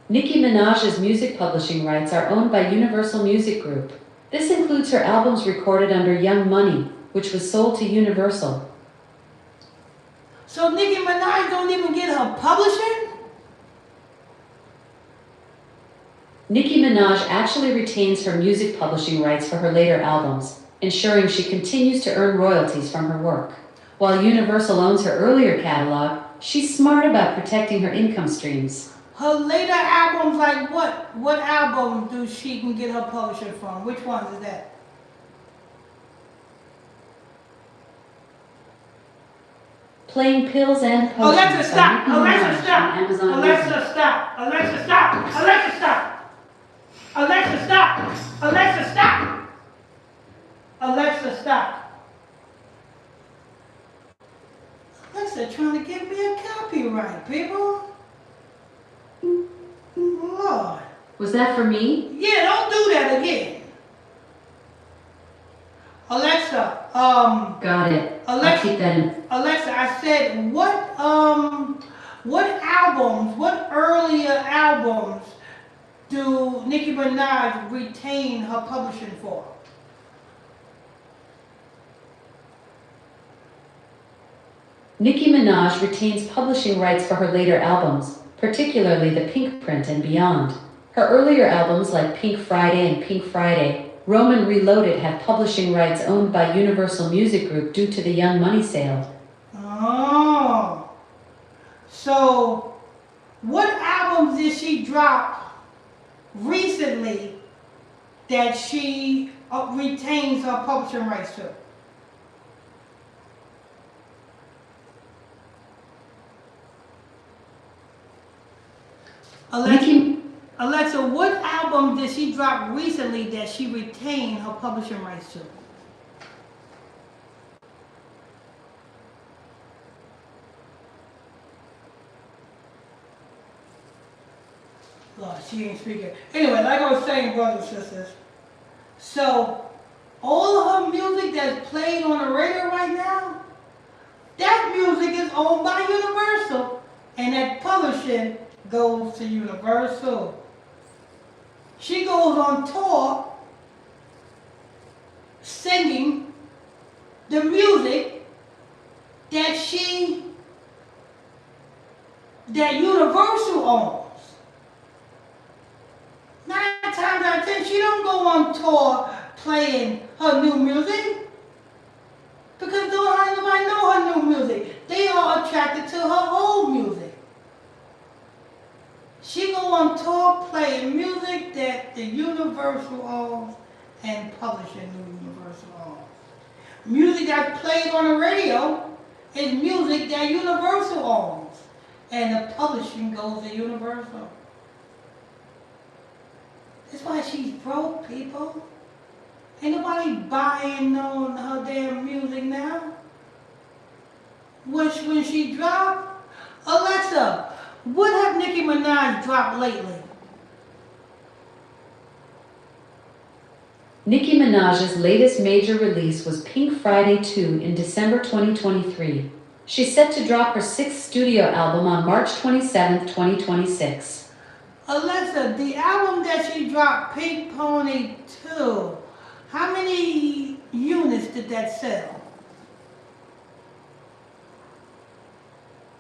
[SPEAKER 2] Nicki Minaj's music publishing rights are owned by Universal Music Group. This includes her albums recorded under Young Money, which was sold to Universal.
[SPEAKER 1] So Nicki Minaj don't even get her publishing?
[SPEAKER 2] Nicki Minaj actually retains her music publishing rights for her later albums, ensuring she continues to earn royalties from her work. While Universal owns her earlier catalog, she's smart about protecting her income streams.
[SPEAKER 1] Her later albums, like what? What album do she can get her publishing from? Which ones is that?
[SPEAKER 2] Plain Pills and Potions.
[SPEAKER 1] Alexa, stop!
[SPEAKER 2] by Nicki
[SPEAKER 1] Alexa,
[SPEAKER 2] Minaj
[SPEAKER 1] stop!
[SPEAKER 2] on Amazon
[SPEAKER 1] Alexa,
[SPEAKER 2] Music.
[SPEAKER 1] stop! Alexa, stop! Alexa, stop! Alexa, stop! Alexa, stop! Alexa, stop! Alexa trying to give me a copyright, people. Lord.
[SPEAKER 2] Was Was that for me?
[SPEAKER 1] Yeah, don't do that again. Alexa,
[SPEAKER 2] Got it. I'll
[SPEAKER 1] Alexa,
[SPEAKER 2] keep that in.
[SPEAKER 1] Alexa, I said, what earlier albums do Nicki Minaj retain her publishing for?
[SPEAKER 2] Nicki Minaj retains publishing rights for her later albums, particularly the Pink Print and beyond. Her earlier albums like Pink Friday and Pink Friday, Roman Reloaded have publishing rights owned by Universal Music Group due to the Young Money sale.
[SPEAKER 1] Oh. So, what albums did she drop recently that she retains her publishing rights to? Alexa, what album did she drop recently that she retained her publishing rights to? Lord, she ain't speaking. Anyway, like I was saying, brothers and sisters, so all of her music that's played on the radio right now, that music is owned by Universal, and that publishing goes to Universal. She goes on tour singing the music that Universal owns. 9 times out of 10, she don't go on tour playing her new music because nobody know her new music. They are attracted to her old music. She go on tour playing music that the Universal owns and publishing the Universal owns. Music that's played on the radio is music that Universal owns, and the publishing goes to Universal. That's why she's broke, people. Ain't nobody buying on her damn music now. Which when she dropped, Alexa, what have Nicki Minaj dropped lately?
[SPEAKER 2] Nicki Minaj's latest major release was Pink Friday 2 in December 2023. She's set to drop her 6th studio album on March 27, 2026.
[SPEAKER 1] Alexa, the album that she dropped, Pink Pony 2, how many units did that sell?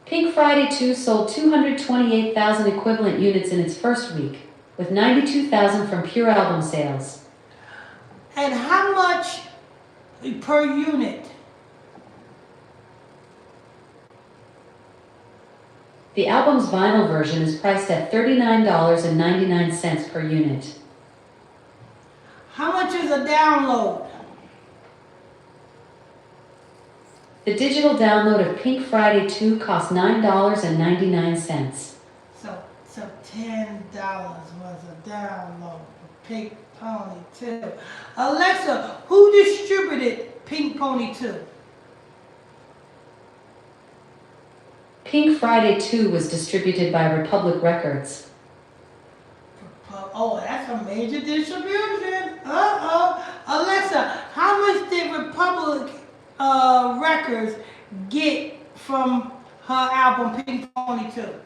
[SPEAKER 2] Pink Friday 2 sold 228,000 equivalent units in its first week, with 92,000 from pure album sales.
[SPEAKER 1] And how much per unit?
[SPEAKER 2] The album's vinyl version is priced at $39.99 per unit.
[SPEAKER 1] How much is a download?
[SPEAKER 2] The digital download of Pink Friday 2 costs $9.99.
[SPEAKER 1] So $10 was a download for Pink Pony 2. Alexa, who distributed Pink Pony 2?
[SPEAKER 2] Pink Friday 2 was distributed by Republic Records.
[SPEAKER 1] Oh, that's a major distribution. Alexa, how much did Republic Records get from her album Pink Pony 2?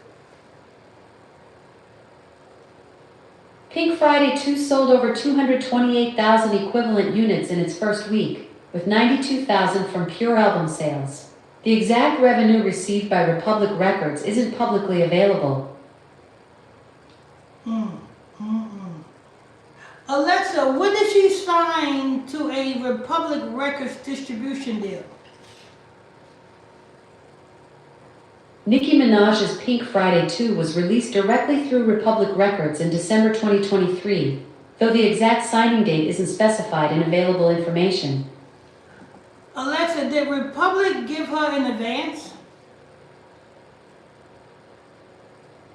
[SPEAKER 2] Pink Friday 2 sold over 228,000 equivalent units in its first week, with 92,000 from pure album sales. The exact revenue received by Republic Records isn't publicly available.
[SPEAKER 1] Alexa, when did she sign to a Republic Records distribution deal?
[SPEAKER 2] Nicki Minaj's Pink Friday 2 was released directly through Republic Records in December 2023, though the exact signing date isn't specified in available information.
[SPEAKER 1] Alexa, did Republic give her in advance?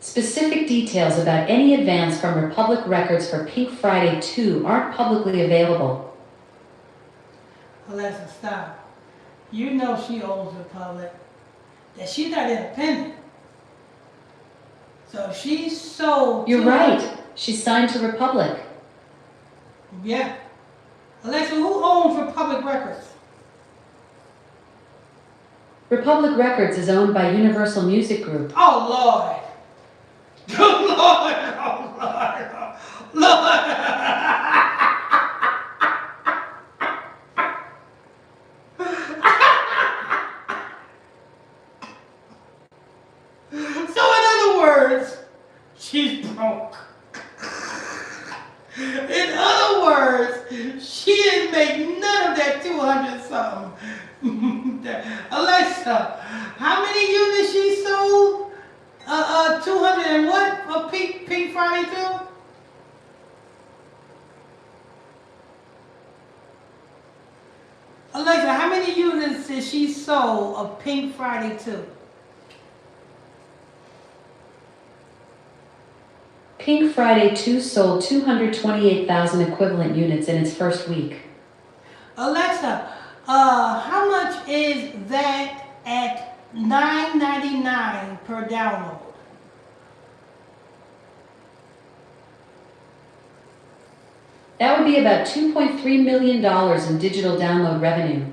[SPEAKER 2] Specific details about any advance from Republic Records for Pink Friday 2 aren't publicly available.
[SPEAKER 1] Alexa, stop. You know she owes Republic. That she's not independent. So she sold.
[SPEAKER 2] You're right. She's signed to Republic.
[SPEAKER 1] Yeah. Alexa, who owns Republic Records?
[SPEAKER 2] Republic Records is owned by Universal Music Group.
[SPEAKER 1] Oh, Lord. Oh, Lord. Oh, Lord. Lord. So, in other words, she's broke. In other words, she didn't make none of that 200 something. Alexa, how many units she sold? 200 and what for Pink Friday too? Alexa, how many units did she sold of Pink Friday too?
[SPEAKER 2] Pink Friday 2 sold 228,000 equivalent units in its first week.
[SPEAKER 1] Alexa, how much is that at $9.99 per download?
[SPEAKER 2] That would be about $2.3 million in digital download revenue.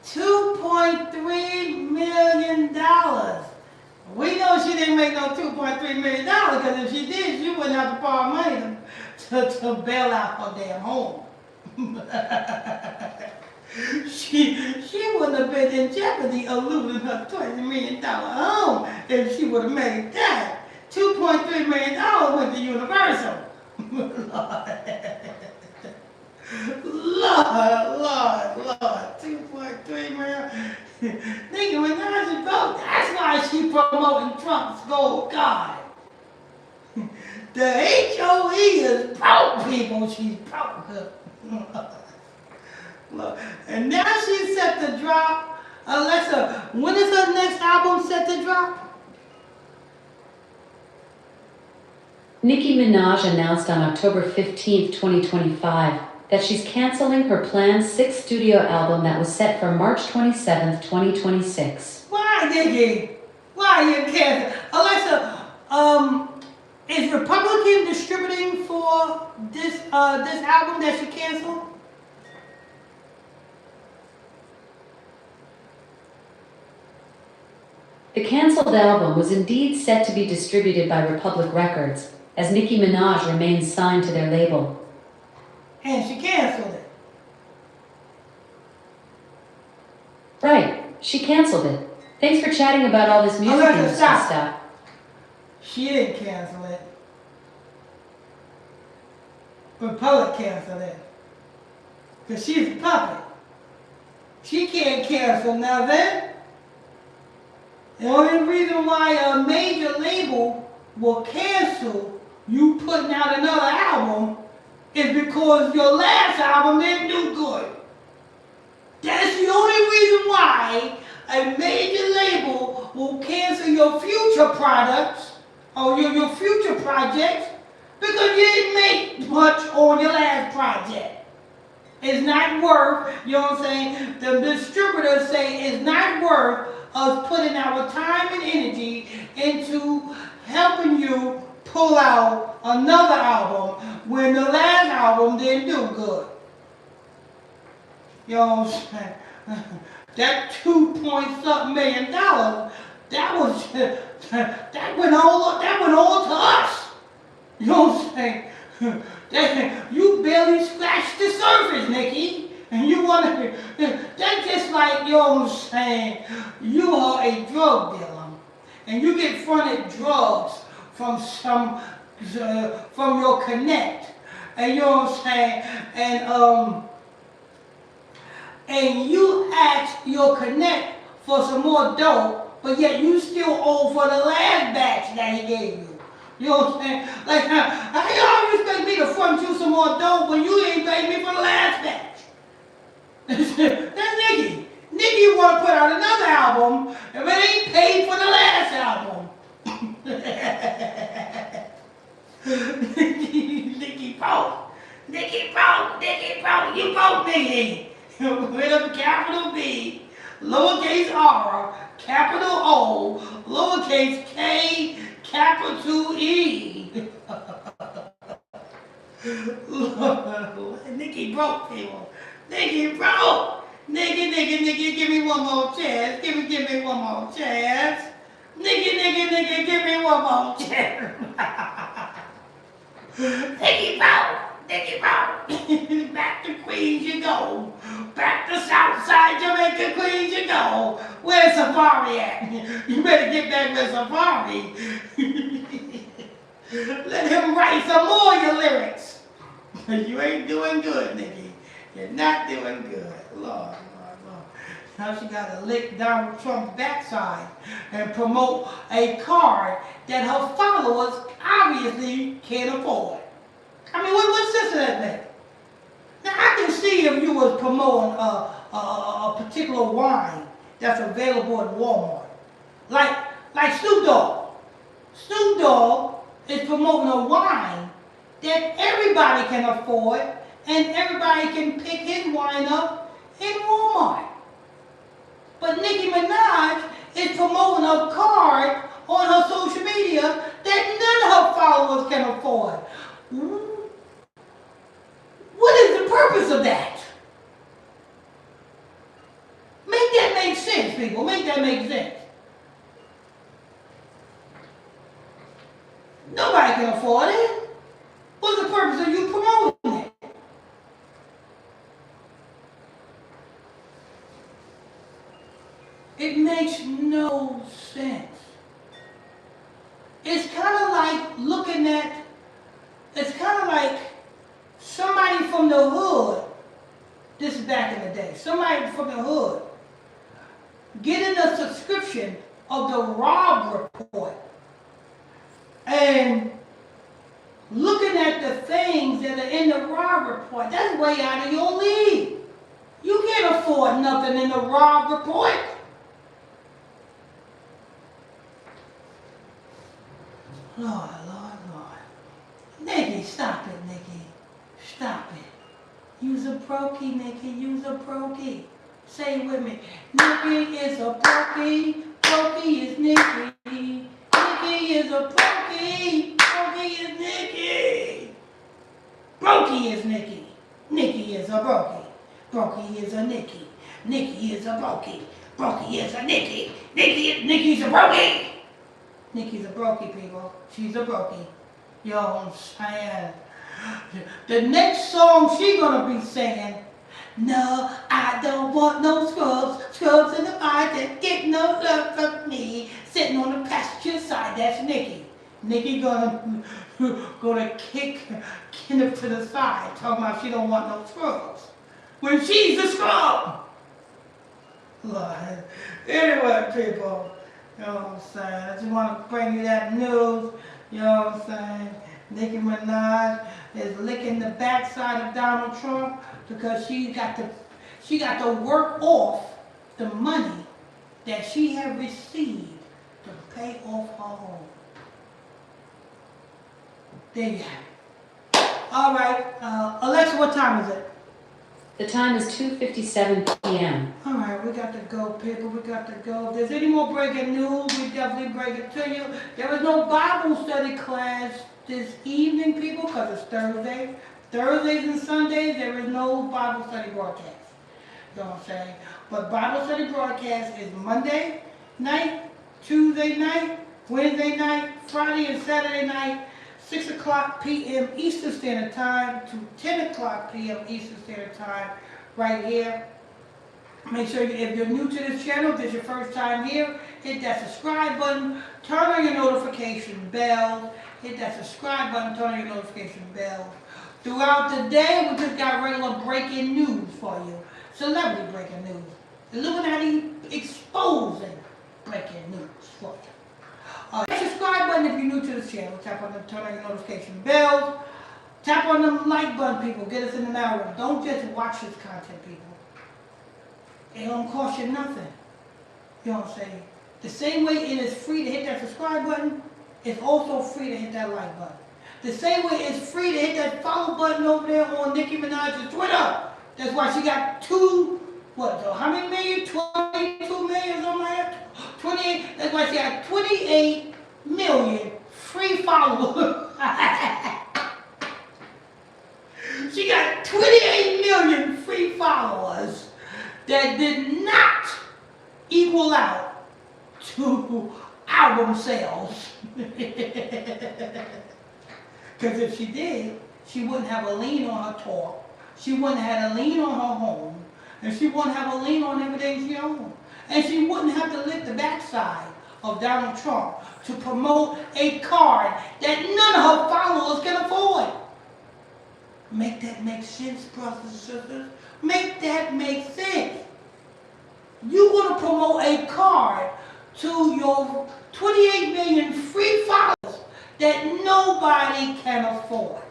[SPEAKER 1] $2.3 million. We know she didn't make no $2.3 million because if she did, she wouldn't have to borrow money to bail out her damn home. She wouldn't have been in jeopardy of losing her $20 million home if she would have made that. $2.3 million went to Universal. Lord, 2.3 million. Nickie Minaj is broke. That's why she promoting Trump's gold card. The HOE is broke, people. She's broke. Look, and now she's set to drop. Alexa, when is her next album set to drop?
[SPEAKER 2] Nicki Minaj announced on October 15, 2025, that she's canceling her planned 6th studio album that was set for March 27, 2026.
[SPEAKER 1] Why, Nicki? Why you canceling? Alexa, is Republican distributing for this album that she canceled?
[SPEAKER 2] The canceled album was indeed set to be distributed by Republic Records, as Nicki Minaj remains signed to their label.
[SPEAKER 1] And she canceled it.
[SPEAKER 2] Right, she canceled it. Thanks for chatting about all this music
[SPEAKER 1] Alexa,
[SPEAKER 2] industry
[SPEAKER 1] stop.
[SPEAKER 2] stuff.
[SPEAKER 1] She didn't cancel it. Republic canceled it. Because she's a puppet. She can't cancel nothing. The only reason why a major label will cancel you putting out another album is because your last album didn't do good. That's the only reason why a major label will cancel your future products or your future projects because you didn't make much on your last project. It's not worth, you know what I'm saying? The distributors say it's not worth us putting our time and energy into helping you pull out another album when the last album didn't do good. You know what I'm saying? That $2 million, that went all to us. You know what I'm saying? You barely scratched the surface, Nicki. And you want to, that's just like, you know what I'm saying, you are a drug dealer. And you get fronted drugs from from your connect. And you know what I'm saying, and you ask your connect for some more dope, but yet you still owe for the last batch that he gave you. You know what I'm saying? Like, how you expect me to front you some more dope when you ain't paid me for the last batch? That's Nicki. Nicki want to put out another album if it ain't paid for the last album. Nicki broke. You broke, Nicki. With a capital B, lowercase r, capital O, lowercase k, capital E. Nickie broke, people. Nickie broke. Nickie, give me one more chance. Give me one more chance. Nickie, give me one more chance. Nickie broke. Nickie broke. Back to Queens you go. Back to Southside Jamaica, Queens you go. Where's Safari at? You better get back with Safari. Let him write some more of your lyrics. You ain't doing good, Nickie. You're not doing good. Lord. Now she got to lick Donald Trump's backside and promote a card that her followers obviously can't afford. I mean, what sense does that make? Now, I can see if you was promoting a particular wine that's available at Walmart. Like Snoop Dogg. Snoop Dogg is promoting a wine that everybody can afford and everybody can pick his wine up in Walmart. But Nicki Minaj is promoting a card on her social media that none of her followers can afford. What is the purpose of that? Make that make sense, people. Make that make sense. Nobody can afford it. What's the purpose of you promoting it? It makes no sense. It's kind of like looking at, it's kind of like somebody from the hood, this is back in the day, somebody from the hood getting a subscription of the Rob Report and looking at the things that are in the Rob Report. That's way out of your league. You can't afford nothing in the Rob Report. Lord. Nickie, stop it, Nickie. Stop it. Use a brokey, Nickie. Use a brokey. Say it with me. Nickie is a brokey. Brokey is Nickie. Nickie is a brokey. Brokey is Nickie. Brokey is Nickie. Nickie is a brokey. Brokey is a Nickie. Nickie is a brokey. Brokey is a Nickie. Nickie's a brokey. Nickie's a brokey, people. She's a brokey. You know what I'm saying? The next song she gonna be singing, no, I don't want no scrubs in the fire that get no love from me. Sitting on the passenger side, that's Nickie. Nickie gonna kick Kenneth to the side, talking about she don't want no scrubs. When she's the scrub! Lord. Anyway, people. You know what I'm saying? I just want to bring you that news. You know what I'm saying? Nicki Minaj is licking the backside of Donald Trump because she got to work off the money that she had received to pay off her home. There you have it. All right, Alexa, what time is it?
[SPEAKER 2] The time is 2:57 p.m.
[SPEAKER 1] All right, we got to go, people. We got to go. If there's any more breaking news, we definitely break it to you. There was no Bible study class this evening, people, because it's Thursday. Thursdays and Sundays, there is no Bible study broadcast. You know what I'm saying? But Bible study broadcast is Monday night, Tuesday night, Wednesday night, Friday and Saturday night, 6 o'clock p.m. Eastern Standard Time to 10 o'clock p.m. Eastern Standard Time right here. Make sure if you're new to this channel, if this is your first time here, hit that subscribe button, turn on your notification bell, hit that subscribe button, turn on your notification bell. Throughout the day, we just got regular breaking news for you. Celebrity breaking news. Illuminati exposing breaking news for you. Subscribe button if you're new to this channel. Tap on the turn on your notification bells. Tap on the like button, people. Get us in the algorithm. Don't just watch this content, people. It don't cost you nothing. You know what I'm saying? The same way it is free to hit that subscribe button, it's also free to hit that like button. The same way it's free to hit that follow button over there on Nicki Minaj's Twitter. That's why she got how many million? 22 million, something like that? 28. That's why she got 28 million free followers. She got 28 million free followers that did not equal out to album sales. Because if she did, she wouldn't have a lien on her talk. She wouldn't have a lien on her home. And she wouldn't have a lien on everything she owned. And she wouldn't have to lick the backside of Donald Trump to promote a card that none of her followers can afford. Make that make sense, brothers and sisters? Make that make sense. You want to promote a card to your 28 million free followers that nobody can afford.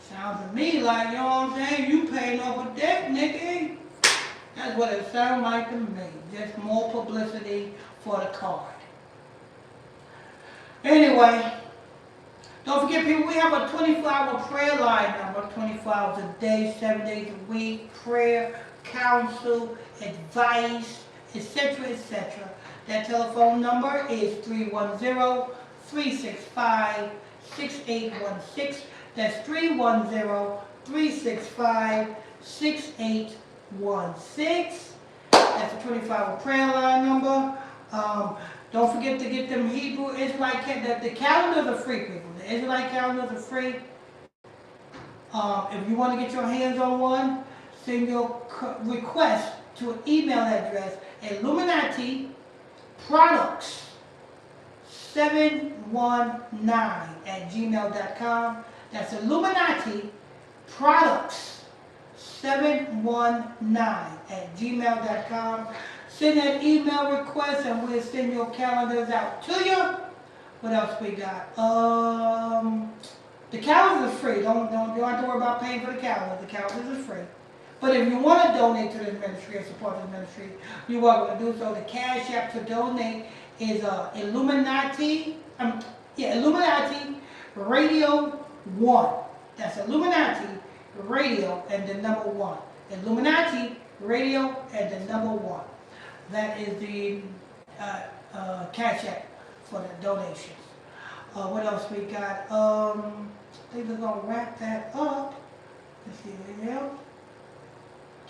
[SPEAKER 1] Sounds to me like, you know what I'm saying, you paying off a debt, Nickie. That's what it sounds like to me. Just more publicity for the card. Anyway, don't forget, people, we have a 24-hour prayer line number, 24 hours a day, 7 days a week, prayer, counsel, advice, etc., etc. That telephone number is 310-365-6816. That's 310-365-6816. That's a 24-hour prayer line number. Don't forget to get them Hebrew Israelite the calendars are free, people. The Israelite calendars are free. If you want to get your hands on one, send your request to an email address at Illuminati Products 719@gmail.com. That's Illuminati Products 719@gmail.com. Send that email request and we'll send your calendars out to you. What else we got? The calendars are free. Don't have to worry about paying for the calendars. The calendars are free. But if you want to donate to this ministry or support this ministry, you're welcome to do so. The cash app to donate is Illuminati Radio 1. That's Illuminati Radio and the number 1. Illuminati Radio and the number 1. That is the cash app for the donations. What else we got? I think we're going to wrap that up. Let's see anything else.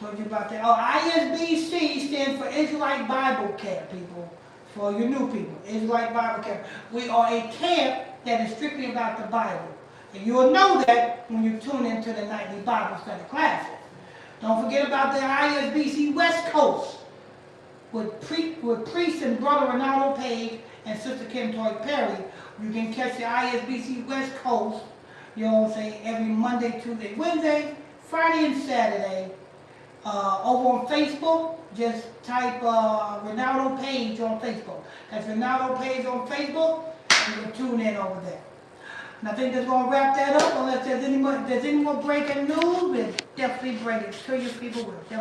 [SPEAKER 1] Told you about that. Oh, ISBC stands for Israelite Bible Camp, people. For you new people, Israelite Bible Camp. We are a camp that is strictly about the Bible. And you'll know that when you tune into the nightly Bible study classes. Don't forget about the ISBC West Coast with priest and brother Ronaldo Page and Sister Kim Toy Perry. You can catch the ISBC West Coast, you know what I'm saying, every Monday, Tuesday, Wednesday, Friday, and Saturday. Over on Facebook, just type Ronaldo Page on Facebook. That's Ronaldo Page on Facebook, and you can tune in over there. And I think that's going to wrap that up. Unless there's any more breaking news, we'll definitely bring it to you, people. We'll definitely